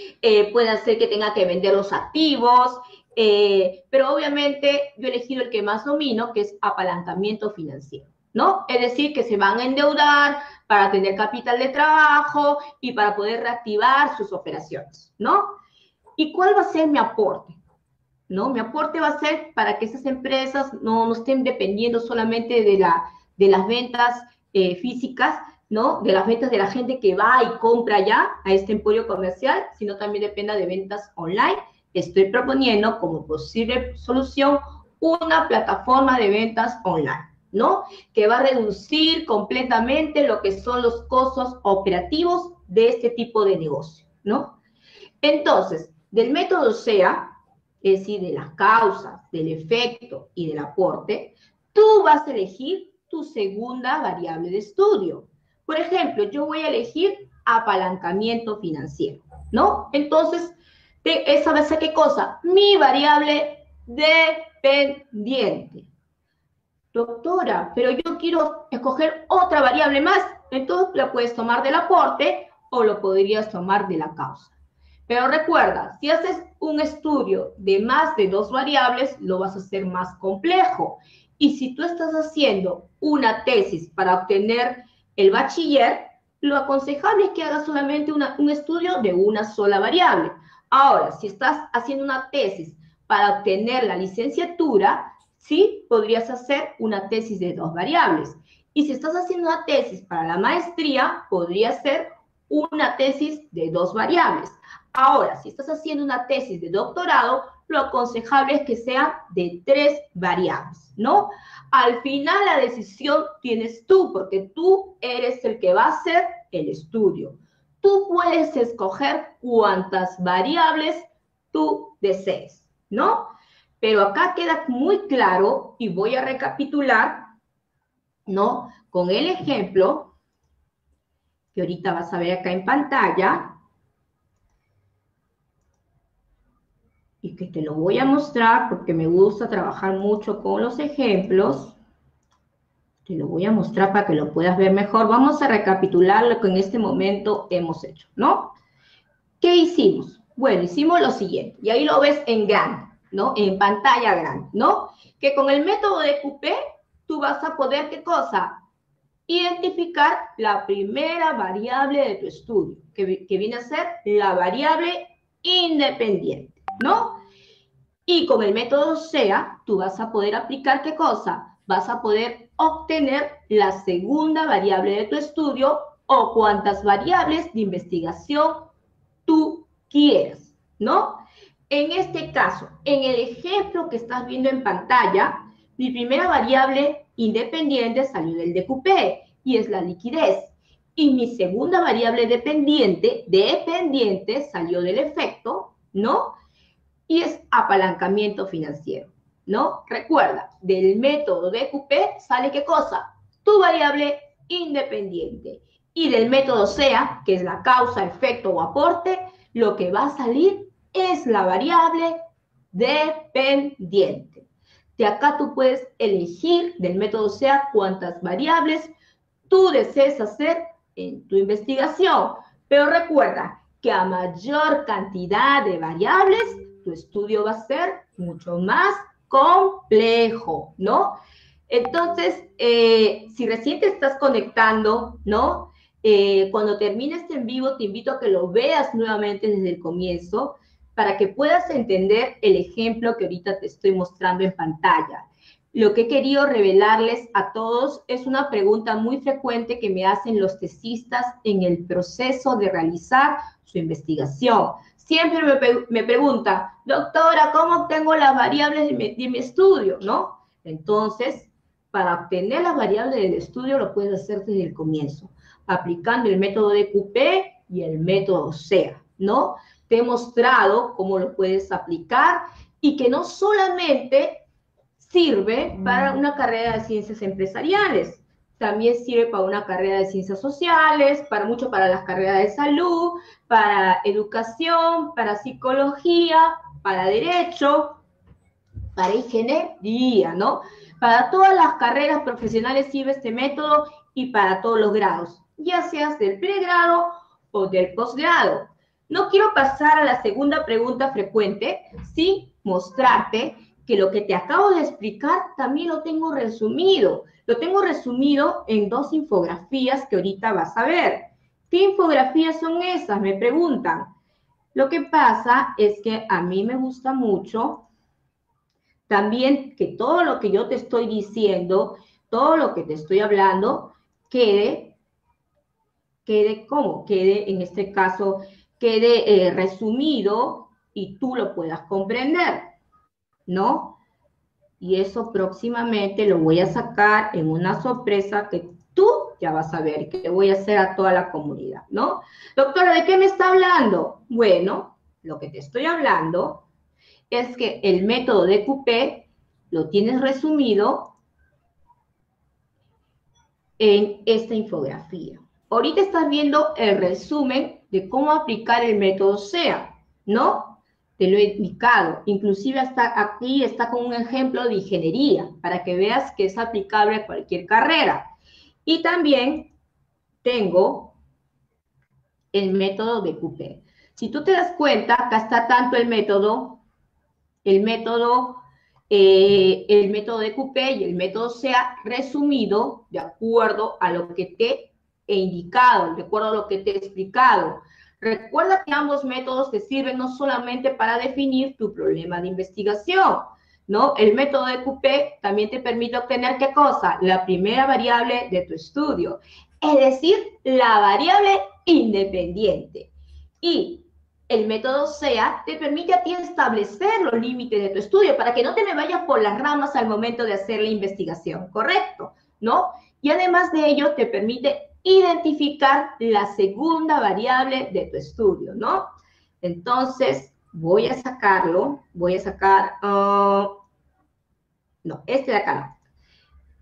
puede ser que tenga que vender los activos, pero obviamente yo he elegido el que más domino, que es apalancamiento financiero, ¿no? Es decir, que se van a endeudar para tener capital de trabajo y para poder reactivar sus operaciones, ¿no? ¿Y cuál va a ser mi aporte? ¿No? Mi aporte va a ser para que esas empresas no estén dependiendo solamente de las ventas físicas, ¿no? De las ventas de la gente que va y compra ya a este emporio comercial, sino también dependa de ventas online. Estoy proponiendo como posible solución una plataforma de ventas online, ¿no? Que va a reducir completamente lo que son los costos operativos de este tipo de negocio, ¿no? Entonces, del método SEA, es decir, de las causas, del efecto y del aporte, tú vas a elegir tu segunda variable de estudio. Por ejemplo, yo voy a elegir apalancamiento financiero, ¿no? Entonces, ¿esa va a ser qué cosa? Mi variable dependiente. Doctora, pero yo quiero escoger otra variable más. Entonces, la puedes tomar del aporte o lo podrías tomar de la causa. Pero recuerda, si haces un estudio de más de 2 variables, lo vas a hacer más complejo. Y si tú estás haciendo una tesis para obtener el bachiller, lo aconsejable es que hagas solamente un estudio de una sola variable. Ahora, si estás haciendo una tesis para obtener la licenciatura, sí, podrías hacer una tesis de 2 variables. Y si estás haciendo una tesis para la maestría, podría ser una tesis de 2 variables. Ahora, si estás haciendo una tesis de doctorado, lo aconsejable es que sean de 3 variables, ¿no? Al final la decisión tienes tú, porque tú eres el que va a hacer el estudio. Tú puedes escoger cuántas variables tú desees, ¿no? Pero acá queda muy claro, y voy a recapitular, ¿no? Con el ejemplo que ahorita vas a ver acá en pantalla, y que te lo voy a mostrar porque me gusta trabajar mucho con los ejemplos. Te lo voy a mostrar para que lo puedas ver mejor. Vamos a recapitular lo que en este momento hemos hecho, ¿no? ¿Qué hicimos? Bueno, hicimos lo siguiente, y ahí lo ves en grande, ¿no? En pantalla grande, ¿no? Que con el método de Coupé, tú vas a poder, ¿qué cosa? Identificar la primera variable de tu estudio, que viene a ser la variable independiente, ¿no? Y con el método SEA, tú vas a poder aplicar, ¿qué cosa? Vas a poder obtener la segunda variable de tu estudio o cuantas variables de investigación tú quieras, ¿no? En este caso, en el ejemplo que estás viendo en pantalla, mi primera variable independiente salió del DQP y es la liquidez. Y mi segunda variable dependiente salió del efecto, ¿no? Y es apalancamiento financiero, ¿no? Recuerda, del método DQP sale ¿qué cosa? Tu variable independiente. Y del método SEA, que es la causa, efecto o aporte, lo que va a salir es la variable dependiente. De acá tú puedes elegir del método SEA cuántas variables tú desees hacer en tu investigación. Pero recuerda que a mayor cantidad de variables, tu estudio va a ser mucho más complejo, ¿no? Entonces, si recién te estás conectando, ¿no? Cuando termines en vivo, te invito a que lo veas nuevamente desde el comienzo para que puedas entender el ejemplo que ahorita te estoy mostrando en pantalla. Lo que he querido revelarles a todos es una pregunta muy frecuente que me hacen los tesistas en el proceso de realizar su investigación. Siempre me preguntan, doctora, ¿cómo obtengo las variables de mi estudio? ¿No? Entonces, para obtener las variables del estudio lo puedes hacer desde el comienzo, aplicando el método de Coupé y el método SEA, ¿no? Te he mostrado cómo lo puedes aplicar y que no solamente sirve para una carrera de ciencias empresariales, también sirve para una carrera de ciencias sociales, mucho para las carreras de salud, para educación, para psicología, para derecho, para ingeniería, ¿no? Para todas las carreras profesionales sirve este método y para todos los grados, ya seas del pregrado o del posgrado. No quiero pasar a la segunda pregunta frecuente sin mostrarte que lo que te acabo de explicar también lo tengo resumido. Lo tengo resumido en 2 infografías que ahorita vas a ver. ¿Qué infografías son esas? Me preguntan. Lo que pasa es que a mí me gusta mucho también que todo lo que yo te estoy diciendo, todo lo que te estoy hablando, quede ¿cómo? En este caso, quede resumido y tú lo puedas comprender, ¿no? Y eso próximamente lo voy a sacar en una sorpresa que tú ya vas a ver, que voy a hacer a toda la comunidad, ¿no? Doctora, ¿de qué me está hablando? Bueno, lo que te estoy hablando es que el método de Coupé lo tienes resumido en esta infografía. Ahorita estás viendo el resumen de cómo aplicar el método SEA, ¿no? Te lo he indicado. Inclusive hasta aquí está con un ejemplo de ingeniería, para que veas que es aplicable a cualquier carrera. Y también tengo el método de Coupé. Si tú te das cuenta, acá está tanto el método de Coupé y el método SEA resumido de acuerdo a lo que te he indicado, de acuerdo a lo que te he explicado. Recuerda que ambos métodos te sirven no solamente para definir tu problema de investigación, ¿no? El método de Coupé también te permite obtener, ¿qué cosa? La primera variable de tu estudio, es decir, la variable independiente. Y El método SEA te permite a ti establecer los límites de tu estudio para que no te me vayas por las ramas al momento de hacer la investigación, ¿correcto? ¿No? Y además de ello te permite identificar la segunda variable de tu estudio, ¿no? Entonces, voy a sacarlo, voy a sacar, no, este de acá no.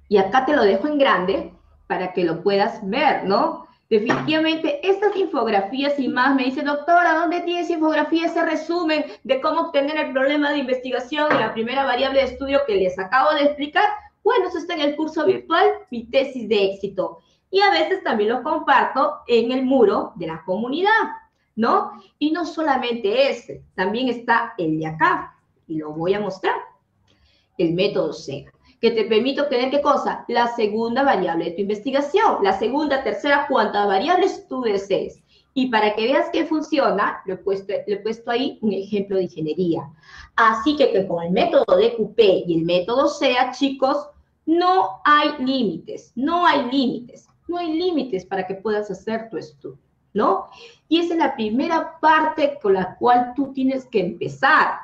Y acá te lo dejo en grande para que lo puedas ver, ¿no? Definitivamente, estas infografías y más, me dice, doctora, ¿dónde tiene esa infografía, ese resumen de cómo obtener el problema de investigación y la primera variable de estudio que les acabo de explicar? Bueno, eso está en el curso virtual, mi tesis de éxito. Y a veces también lo comparto en el muro de la comunidad, ¿no? Y no solamente ese, también está el de acá, y lo voy a mostrar, el método SEA, que te permite obtener, ¿qué cosa? La segunda variable de tu investigación, la segunda, tercera, cuantas variables tú desees. Y para que veas que funciona, le he puesto ahí un ejemplo de ingeniería. Así que con el método DQP y el método SEA, chicos, no hay límites, no hay límites, no hay límites para que puedas hacer tu estudio, ¿no? Y esa es la primera parte con la cual tú tienes que empezar.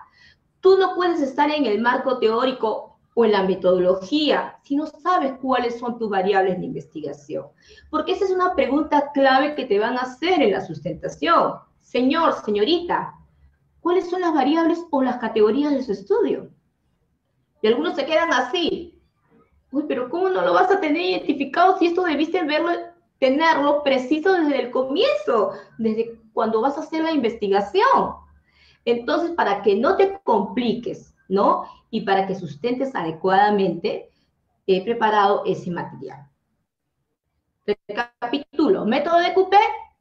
Tú no puedes estar en el marco teórico o en la metodología si no sabes cuáles son tus variables de investigación. Porque esa es una pregunta clave que te van a hacer en la sustentación. Señor, señorita, ¿cuáles son las variables o las categorías de su estudio? Y algunos se quedan así. Uy, pero ¿cómo no lo vas a tener identificado si esto debiste verlo, tenerlo preciso desde el comienzo, desde cuando vas a hacer la investigación? Entonces, para que no te compliques, ¿no? Y para que sustentes adecuadamente, he preparado ese material. Recapitulo, método de DQP,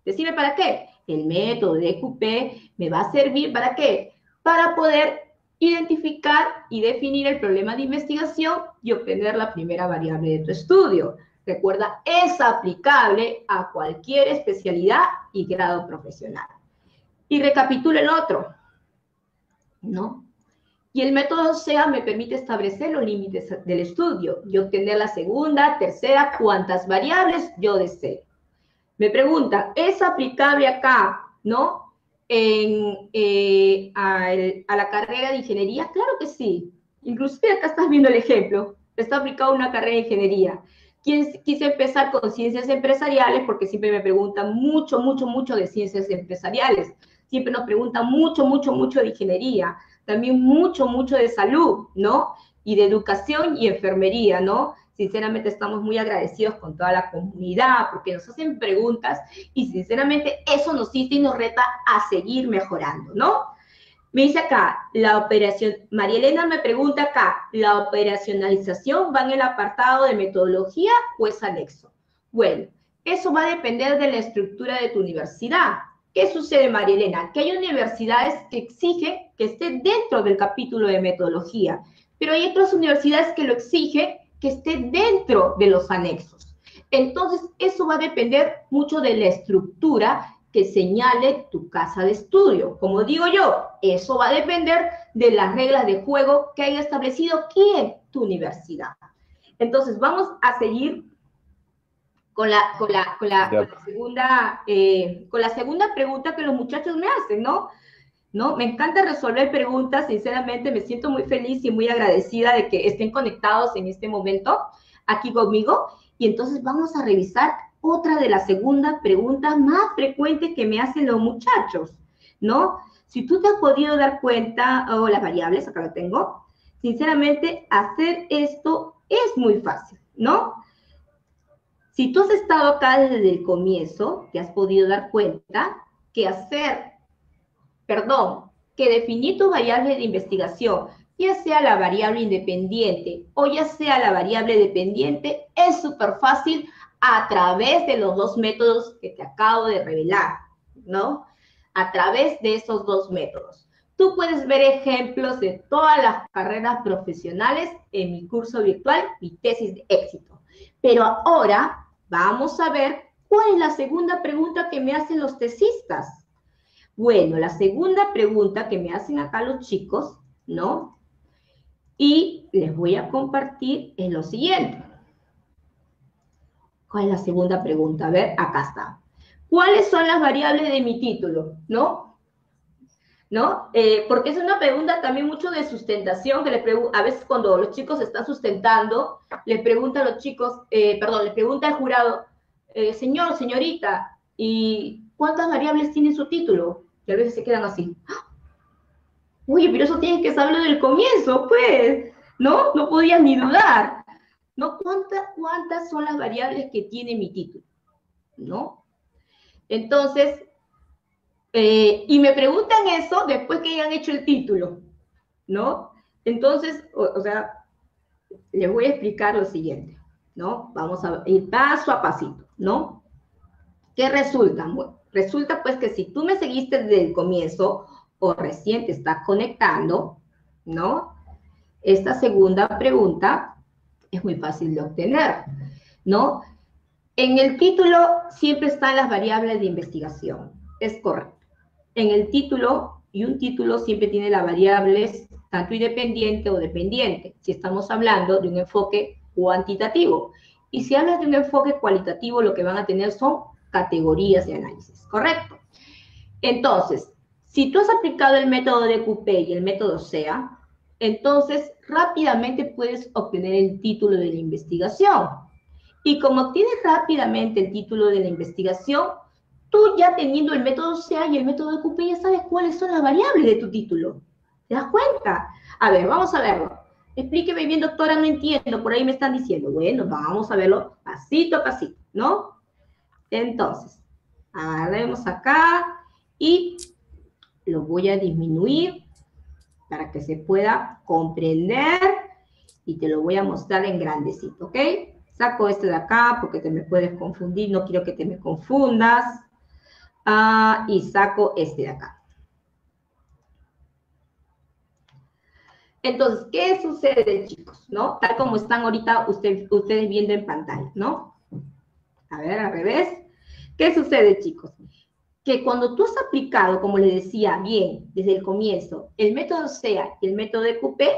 ¿te sirve para qué? El método de DQP me va a servir ¿para qué? Para poder identificar y definir el problema de investigación y obtener la primera variable de tu estudio. Recuerda, es aplicable a cualquier especialidad y grado profesional. Y recapitulo el otro, ¿no? Y el método SEA me permite establecer los límites del estudio y obtener la segunda, tercera, cuantas variables yo desee. Me preguntan, ¿es aplicable acá, no? A la carrera de ingeniería. Claro que sí. Inclusive acá estás viendo el ejemplo. Está aplicado a una carrera de ingeniería. Quise empezar con ciencias empresariales porque siempre me preguntan mucho de ciencias empresariales. Siempre nos preguntan mucho de ingeniería. También mucho de salud, ¿no? Y de educación y enfermería, ¿no? Sinceramente estamos muy agradecidos con toda la comunidad porque nos hacen preguntas y sinceramente eso nos dice y nos reta a seguir mejorando, ¿no? Me dice acá, la operación, María Elena me pregunta acá, ¿la operacionalización va en el apartado de metodología o es anexo? Bueno, eso va a depender de la estructura de tu universidad. ¿Qué sucede, María Elena? Que hay universidades que exigen que esté dentro del capítulo de metodología, pero hay otras universidades que lo exigen que esté dentro de los anexos. Entonces, eso va a depender mucho de la estructura que señale tu casa de estudio. Como digo yo, eso va a depender de las reglas de juego que haya establecido quién, tu universidad. Entonces, vamos a seguir con la segunda pregunta que los muchachos me hacen, ¿no? Me encanta resolver preguntas, sinceramente me siento muy feliz y muy agradecida de que estén conectados en este momento aquí conmigo. Y entonces vamos a revisar otra de las segundas preguntas más frecuentes que me hacen los muchachos, ¿no? Si tú te has podido dar cuenta, o las variables, acá lo tengo, sinceramente hacer esto es muy fácil, ¿no? Si tú has estado acá desde el comienzo, te has podido dar cuenta que que definir tu variable de investigación, ya sea la variable independiente o ya sea la variable dependiente, es súper fácil a través de los dos métodos que te acabo de revelar, ¿no? A través de esos dos métodos. Tú puedes ver ejemplos de todas las carreras profesionales en mi curso virtual, mi tesis de éxito. Pero ahora vamos a ver cuál es la segunda pregunta que me hacen los tesistas. Bueno, la segunda pregunta que me hacen acá los chicos, ¿no? Y les voy a compartir es lo siguiente. ¿Cuál es la segunda pregunta? A ver, acá está. ¿Cuáles son las variables de mi título? ¿No? ¿no? Porque es una pregunta también mucho de sustentación, que a veces cuando los chicos están sustentando, le pregunta a los chicos, le pregunta al jurado, señor, señorita, ¿y cuántas variables tiene su título? Y a veces se quedan así. Oye, pero eso tienes que saberlo del comienzo, pues, ¿no? No podías ni dudar, ¿no? ¿Cuántas son las variables que tiene mi título? ¿No? Entonces, y me preguntan eso después que hayan hecho el título, ¿no? Entonces, o sea, les voy a explicar lo siguiente, ¿no? Vamos a ir paso a pasito, ¿no? ¿Qué resulta? Bueno, resulta pues que si tú me seguiste desde el comienzo o recién te estás conectando, ¿no? Esta segunda pregunta es muy fácil de obtener, ¿no? En el título siempre están las variables de investigación, es correcto. En el título, y un título siempre tiene las variables tanto independiente o dependiente, si estamos hablando de un enfoque cuantitativo. Y si hablas de un enfoque cualitativo, lo que van a tener son categorías de análisis, ¿correcto? Entonces, si tú has aplicado el método de Coupé y el método SEA, entonces rápidamente puedes obtener el título de la investigación. Y como obtienes rápidamente el título de la investigación, tú ya teniendo el método SEA y el método de Coupé ya sabes cuáles son las variables de tu título. ¿Te das cuenta? A ver, vamos a verlo. Explíqueme bien, doctora, no entiendo, por ahí me están diciendo. Bueno, vamos a verlo pasito a pasito, ¿no? Entonces, agarremos acá y lo voy a disminuir para que se pueda comprender y te lo voy a mostrar en grandecito, ¿ok? Saco este de acá porque te me puedes confundir, no quiero que te me confundas. Y saco este de acá. Entonces, ¿qué sucede, chicos? ¿No? Tal como están ahorita ustedes viendo en pantalla, ¿no? A ver, al revés. ¿Qué sucede, chicos? Que cuando tú has aplicado, como les decía bien desde el comienzo, el método SEA y el método de Coupé,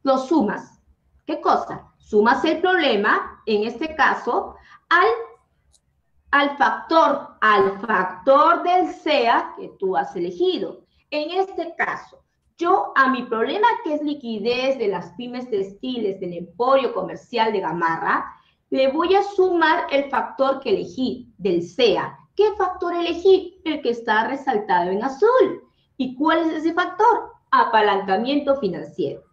lo sumas. ¿Qué cosa? Sumas el problema, en este caso, al factor del SEA que tú has elegido. En este caso, yo a mi problema, que es liquidez de las pymes textiles del emporio comercial de Gamarra, le voy a sumar el factor que elegí del SEA. ¿Qué factor elegí? El que está resaltado en azul. ¿Y cuál es ese factor? Apalancamiento financiero.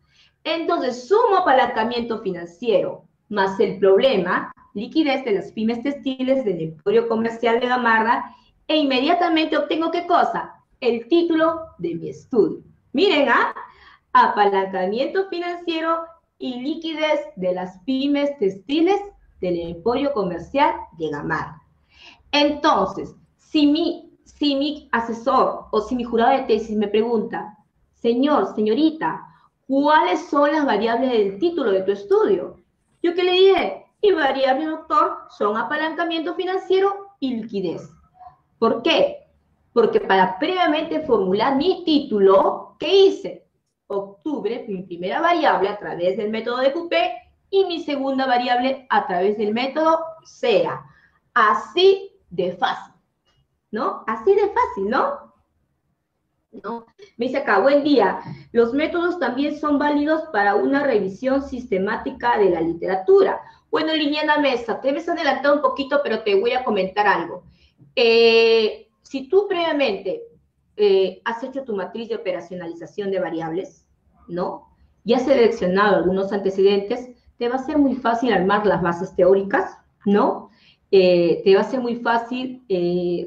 Entonces, sumo apalancamiento financiero más el problema, liquidez de las pymes textiles del emporio comercial de Gamarra, e inmediatamente obtengo, ¿qué cosa? El título de mi estudio. Miren, apalancamiento financiero y liquidez de las pymes textiles del emporio comercial de Gamarra. Entonces, si mi asesor o si mi jurado de tesis me pregunta, señor, señorita, ¿cuáles son las variables del título de tu estudio? ¿Yo qué le dije? Y variables, doctor, son apalancamiento financiero y liquidez. ¿Por qué? Porque para previamente formular mi título, ¿qué hice? Obtuve mi primera variable a través del método de Coupé y mi segunda variable a través del método SEA. Así de fácil, ¿no? Así de fácil, ¿no? ¿No? Me dice acá, buen día. Los métodos también son válidos para una revisión sistemática de la literatura. Bueno, Liliana Mesa, te me has adelantado un poquito, pero te voy a comentar algo. Si tú previamente has hecho tu matriz de operacionalización de variables, ¿no? Y has seleccionado algunos antecedentes, te va a ser muy fácil armar las bases teóricas, ¿no? Te va a ser muy fácil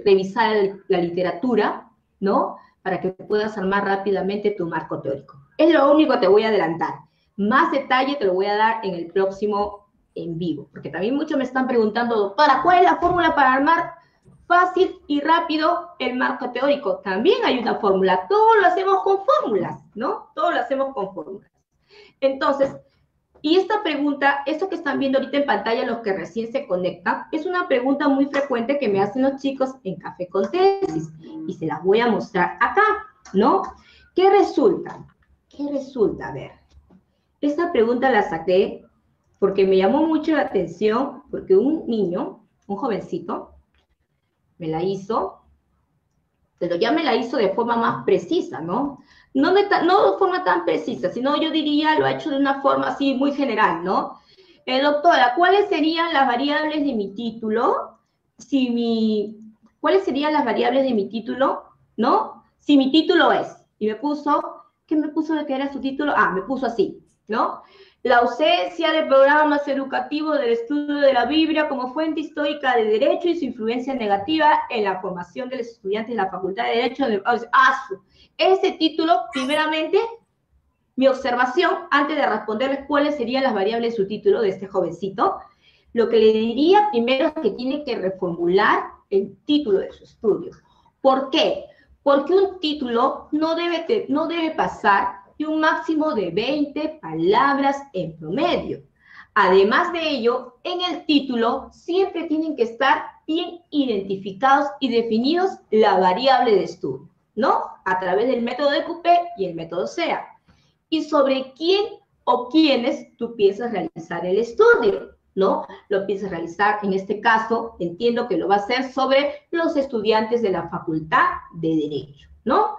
revisar la literatura, ¿no? Para que puedas armar rápidamente tu marco teórico. Es lo único que te voy a adelantar. Más detalle te lo voy a dar en el próximo en vivo, porque también muchos me están preguntando, doctora, ¿cuál es la fórmula para armar fácil y rápido el marco teórico? También hay una fórmula, todo lo hacemos con fórmulas, ¿no? Todo lo hacemos con fórmulas. Entonces, y esta pregunta, esto que están viendo ahorita en pantalla, los que recién se conectan, es una pregunta muy frecuente que me hacen los chicos en Café con Tesis, y se las voy a mostrar acá, ¿no? ¿Qué resulta? ¿Qué resulta? A ver, esta pregunta la saqué porque me llamó mucho la atención, porque un niño, un jovencito, me la hizo, pero ya me la hizo de forma más precisa, ¿no? No de forma tan precisa, sino yo diría, lo ha hecho de una forma así muy general, ¿no? Doctora, ¿cuáles serían las variables de mi título? ¿Cuáles serían las variables de mi título? ¿No? Si mi título es, y me puso, ¿qué me puso de que era su título? Ah, me puso así, ¿no? La ausencia de programas educativos del estudio de la Biblia como fuente histórica de derecho y su influencia negativa en la formación de los estudiantes de la Facultad de Derecho. Ese título, primeramente, mi observación, antes de responderles cuáles serían las variables de su título de este jovencito, lo que le diría primero es que tiene que reformular el título de su estudio. ¿Por qué? Porque un título no debe pasar de un máximo de 20 palabras en promedio. Además de ello, en el título siempre tienen que estar bien identificados y definidos la variable de estudio, ¿no? A través del método de Coupé y el método SEA. Y sobre quién o quiénes tú piensas realizar el estudio, ¿no? Lo piensas realizar, en este caso, entiendo que lo va a hacer sobre los estudiantes de la Facultad de Derecho, ¿no?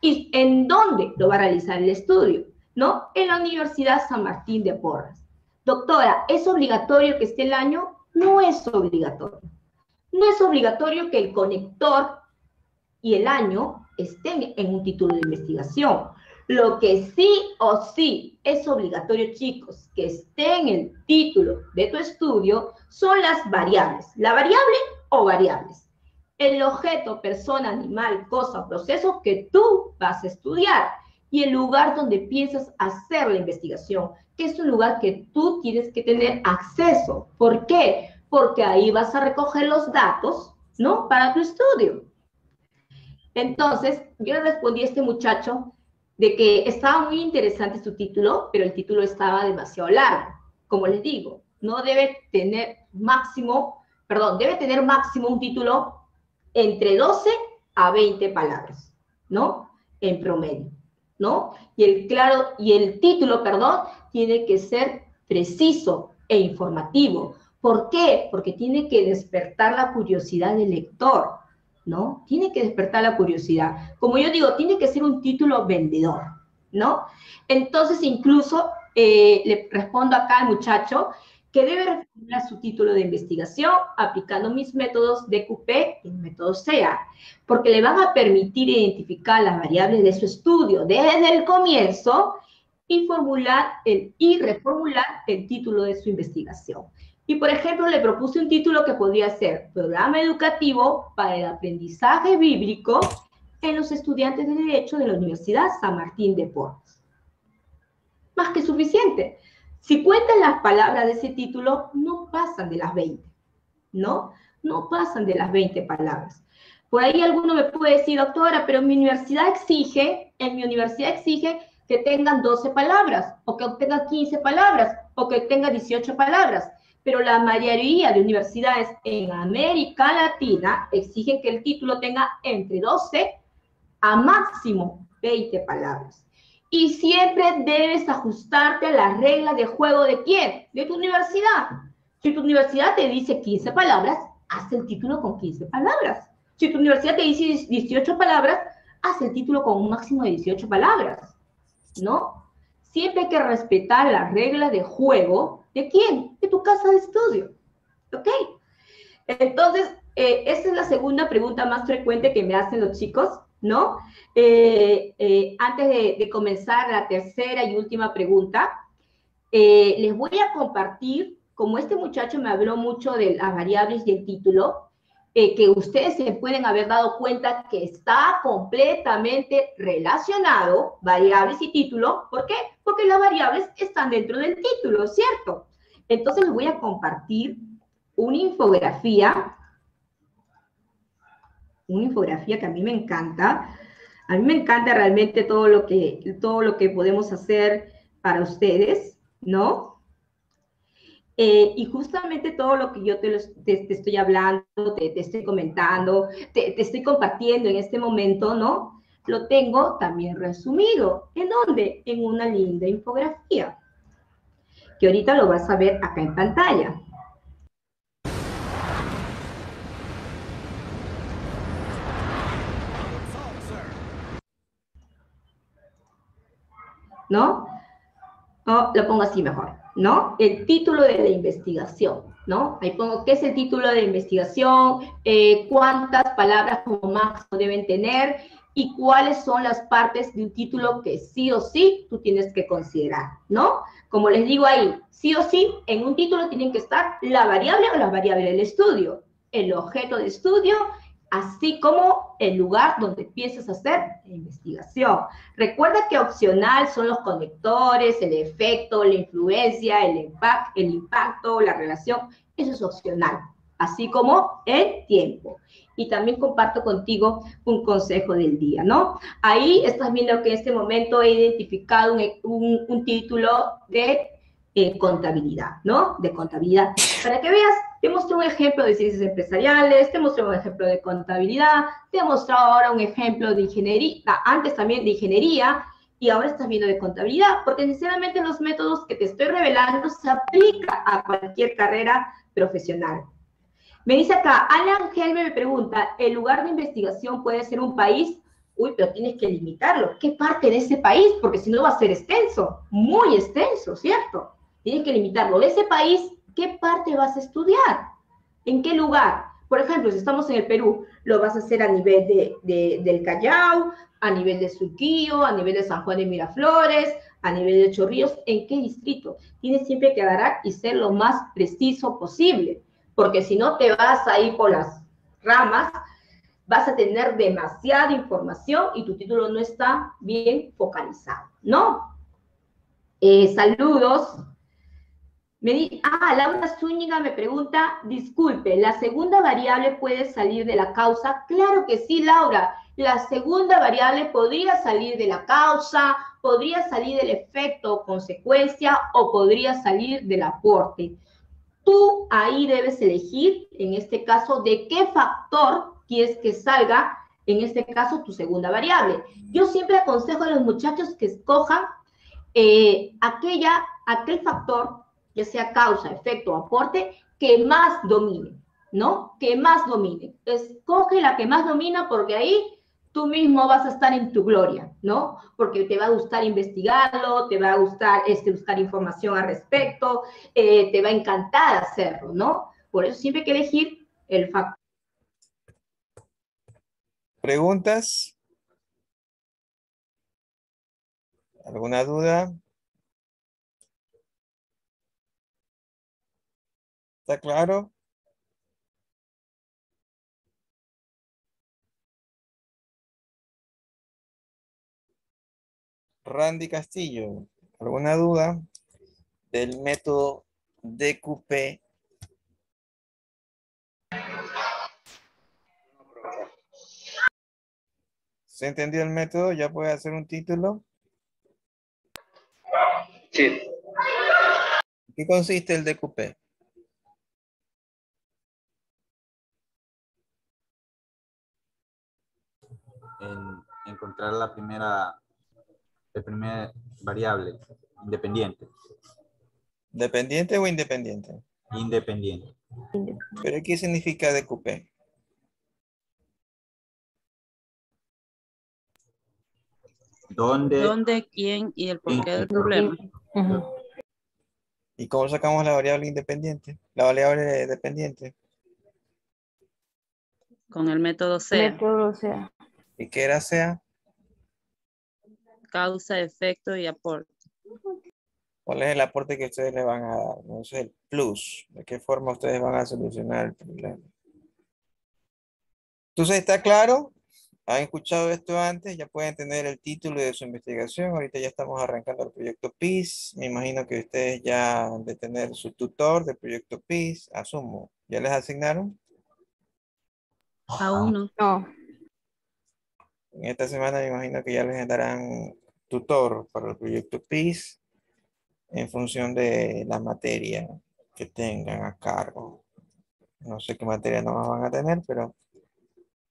¿Y en dónde lo va a realizar el estudio? ¿No? En la Universidad San Martín de Porres. Doctora, ¿es obligatorio que esté el año? No es obligatorio. No es obligatorio que el conector y el año estén en un título de investigación. Lo que sí o sí es obligatorio, chicos, que esté en el título de tu estudio son las variables. La variable o variables. El objeto, persona, animal, cosa, proceso que tú vas a estudiar y el lugar donde piensas hacer la investigación, que es un lugar que tú tienes que tener acceso. ¿Por qué? Porque ahí vas a recoger los datos, ¿no? Para tu estudio. Entonces, yo le respondí a este muchacho de que estaba muy interesante su título, pero el título estaba demasiado largo. Como les digo, no debe tener máximo, debe tener máximo un título entre 12 a 20 palabras, ¿no? En promedio, ¿no? Y el título, tiene que ser preciso e informativo. ¿Por qué? Porque tiene que despertar la curiosidad del lector, ¿no? Tiene que despertar la curiosidad. Como yo digo, tiene que ser un título vendedor, ¿no? Entonces, incluso le respondo acá al muchacho que debe reformular su título de investigación aplicando mis métodos de Coupé y el método SEA, porque le van a permitir identificar las variables de su estudio desde el comienzo y reformular el título de su investigación. Y, por ejemplo, le propuse un título que podría ser Programa Educativo para el Aprendizaje Bíblico en los estudiantes de Derecho de la Universidad San Martín de Porres. Más que suficiente. Si cuentan las palabras de ese título, no pasan de las 20, ¿no? No pasan de las 20 palabras. Por ahí alguno me puede decir, doctora, pero en mi universidad exige que tengan 12 palabras, o que tenga 15 palabras, o que tenga 18 palabras. Pero la mayoría de universidades en América Latina exigen que el título tenga entre 12 a máximo 20 palabras. Y siempre debes ajustarte a las reglas de juego ¿de quién? De tu universidad. Si tu universidad te dice 15 palabras, haz el título con 15 palabras. Si tu universidad te dice 18 palabras, haz el título con un máximo de 18 palabras, ¿no? Siempre hay que respetar las reglas de juego ¿de quién? De tu casa de estudio, ¿ok? Entonces, esa es la segunda pregunta más frecuente que me hacen los chicos, ¿no? Antes de comenzar la tercera y última pregunta, les voy a compartir, como este muchacho me habló mucho de las variables y el título, que ustedes se pueden haber dado cuenta que está completamente relacionado, variables y título. ¿Por qué? Porque las variables están dentro del título, ¿cierto? Entonces les voy a compartir una infografía que a mí me encanta. A mí me encanta realmente todo lo que podemos hacer para ustedes, ¿no? Y justamente todo lo que yo te estoy hablando, te estoy comentando, te estoy compartiendo en este momento, ¿no? Lo tengo también resumido. ¿En dónde? En una linda infografía, que ahorita lo vas a ver acá en pantalla. ¿no? No, lo pongo así mejor, ¿no? El título de la investigación, ¿no? Ahí pongo qué es el título de la investigación, cuántas palabras como máximo deben tener y cuáles son las partes de un título que sí o sí tú tienes que considerar, ¿no? Como les digo ahí, sí o sí, en un título tienen que estar la variable o las variables del estudio, el objeto de estudio, así como el lugar donde empiezas a hacer la investigación. Recuerda que opcional son los conectores, el efecto, la influencia, el impacto, la relación. Eso es opcional, así como el tiempo. Y también comparto contigo un consejo del día, ¿no? Ahí estás viendo que en este momento he identificado un título de contabilidad, ¿no? De contabilidad. Para que veas, te mostré un ejemplo de ciencias empresariales, te mostré un ejemplo de contabilidad, te he mostrado ahora un ejemplo de ingeniería, antes también de ingeniería, y ahora estás viendo de contabilidad, porque sinceramente los métodos que te estoy revelando se aplican a cualquier carrera profesional. Me dice acá, Alan Helme me pregunta, ¿el lugar de investigación puede ser un país? Uy, pero tienes que limitarlo. ¿Qué parte de ese país? Porque si no va a ser extenso, muy extenso, ¿cierto? Tienes que limitarlo. De ese país, ¿qué parte vas a estudiar? ¿En qué lugar? Por ejemplo, si estamos en el Perú, lo vas a hacer a nivel del Callao, a nivel de Surquillo, a nivel de San Juan de Miraflores, a nivel de Chorrillos. ¿En qué distrito? Tienes siempre que agarrar y ser lo más preciso posible, porque si no te vas a ir por las ramas, vas a tener demasiada información y tu título no está bien focalizado, ¿no? Saludos. Laura Zúñiga me pregunta, disculpe, ¿la segunda variable puede salir de la causa? Claro que sí, Laura. La segunda variable podría salir de la causa, podría salir del efecto o consecuencia o podría salir del aporte. Tú ahí debes elegir, en este caso, de qué factor quieres que salga, en este caso, tu segunda variable. Yo siempre aconsejo a los muchachos que escojan aquel factor, ya sea causa, efecto o aporte, que más domine, ¿no? Que más domine. Escoge la que más domina porque ahí tú mismo vas a estar en tu gloria, ¿no? Porque te va a gustar investigarlo, te va a gustar buscar información al respecto, te va a encantar hacerlo, ¿no? Por eso siempre hay que elegir el factor. ¿Preguntas? ¿Alguna duda? ¿Está claro? Randy Castillo, ¿alguna duda del método DQP? ¿Se entendió el método? ¿Ya puede hacer un título? Sí. ¿Qué consiste el DQP? En encontrar el primer variable independiente. ¿Dependiente o independiente? Independiente. ¿Pero qué significa DQP? ¿Dónde, quién y el porqué del problema? ¿Y cómo sacamos la variable independiente? La variable dependiente. Con el método SEA. Método sea. ¿Y qué era SEA? Causa, efecto y aporte. ¿Cuál es el aporte que ustedes le van a dar? No sé, el plus. ¿De qué forma ustedes van a solucionar el problema? Entonces, ¿está claro? ¿Han escuchado esto antes? Ya pueden tener el título de su investigación. Ahorita ya estamos arrancando el proyecto PIS. Me imagino que ustedes ya han de tener su tutor del proyecto PIS. Asumo. ¿Ya les asignaron? Aún no. No. En esta semana me imagino que ya les darán tutor para el proyecto PIS en función de la materia que tengan a cargo. No sé qué materia no van a tener, pero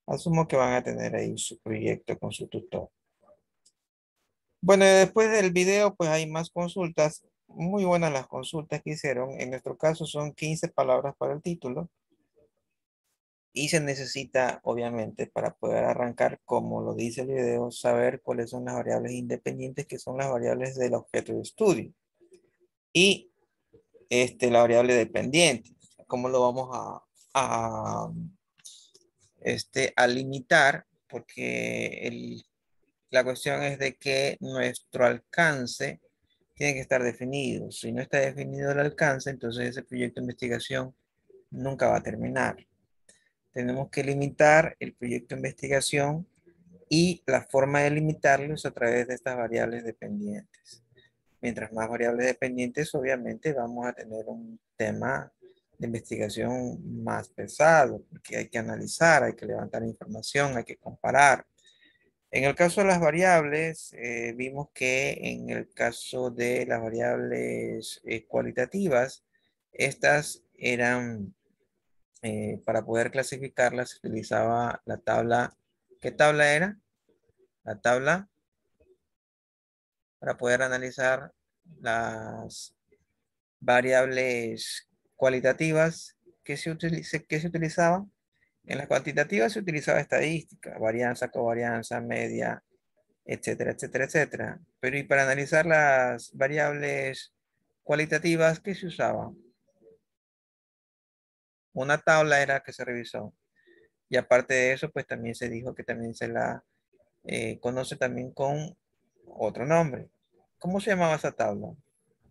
asumo que van a tener ahí su proyecto con su tutor. Bueno, después del video, pues hay más consultas. Muy buenas las consultas que hicieron. En nuestro caso son 15 palabras para el título. Y se necesita, obviamente, para poder arrancar, como lo dice el video, saber cuáles son las variables independientes, que son las variables del objeto de estudio. Y la variable dependiente. ¿Cómo lo vamos a limitar? Porque la cuestión es de que nuestro alcance tiene que estar definido. Si no está definido el alcance, entonces ese proyecto de investigación nunca va a terminar. Tenemos que limitar el proyecto de investigación y la forma de limitarlo es a través de estas variables dependientes. Mientras más variables dependientes, obviamente vamos a tener un tema de investigación más pesado, porque hay que analizar, hay que levantar información, hay que comparar. En el caso de las variables, vimos que en el caso de las variables cualitativas, estas eran, para poder clasificarlas, se utilizaba la tabla. ¿Qué tabla era? La tabla para poder analizar las variables cualitativas que se utilizaba. En las cuantitativas se utilizaba estadística, varianza, covarianza, media, etcétera, etcétera, etcétera. Pero y para analizar las variables cualitativas, ¿qué se usaba? Una tabla era que se revisó. Y aparte de eso, pues también se dijo que también se la conoce también con otro nombre. ¿Cómo se llamaba esa tabla?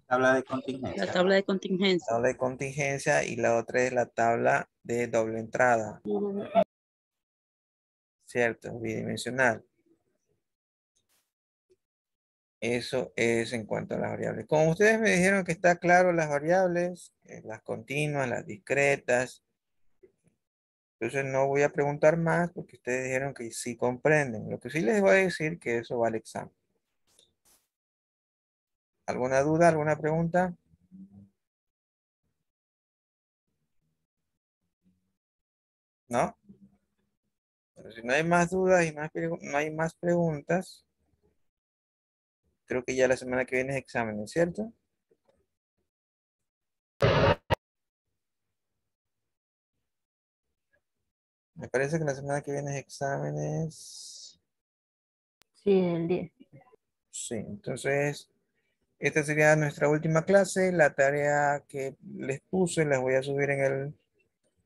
Tabla de La contingencia. tabla de contingencia. Tabla de contingencia y la otra es la tabla de doble entrada, ¿cierto? Bidimensional. Eso es en cuanto a las variables. Como ustedes me dijeron que está claro las variables, las continuas, las discretas, entonces no voy a preguntar más porque ustedes dijeron que sí comprenden. Lo que sí les voy a decir que eso va al examen. ¿Alguna duda, alguna pregunta? ¿No? Pero si no hay más dudas y no hay más preguntas, creo que ya la semana que viene es examen, ¿cierto? Me parece que la semana que viene es exámenes. Sí, el 10. Sí, entonces esta sería nuestra última clase. La tarea que les puse las voy a subir en el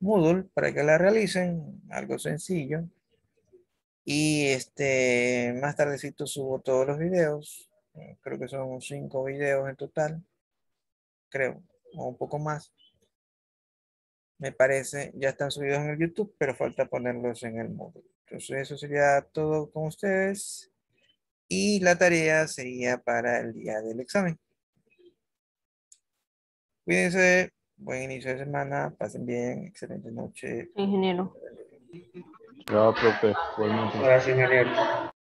Moodle para que la realicen, algo sencillo. Y más tardecito subo todos los videos. Creo que son 5 videos en total, creo, o un poco más. Me parece, ya están subidos en el YouTube, pero falta ponerlos en el Moodle. Entonces eso sería todo con ustedes. Y la tarea sería para el día del examen. Cuídense, buen inicio de semana, pasen bien, excelente noche. Ingeniero. Ya, profe, igualmente. Gracias, ingeniero.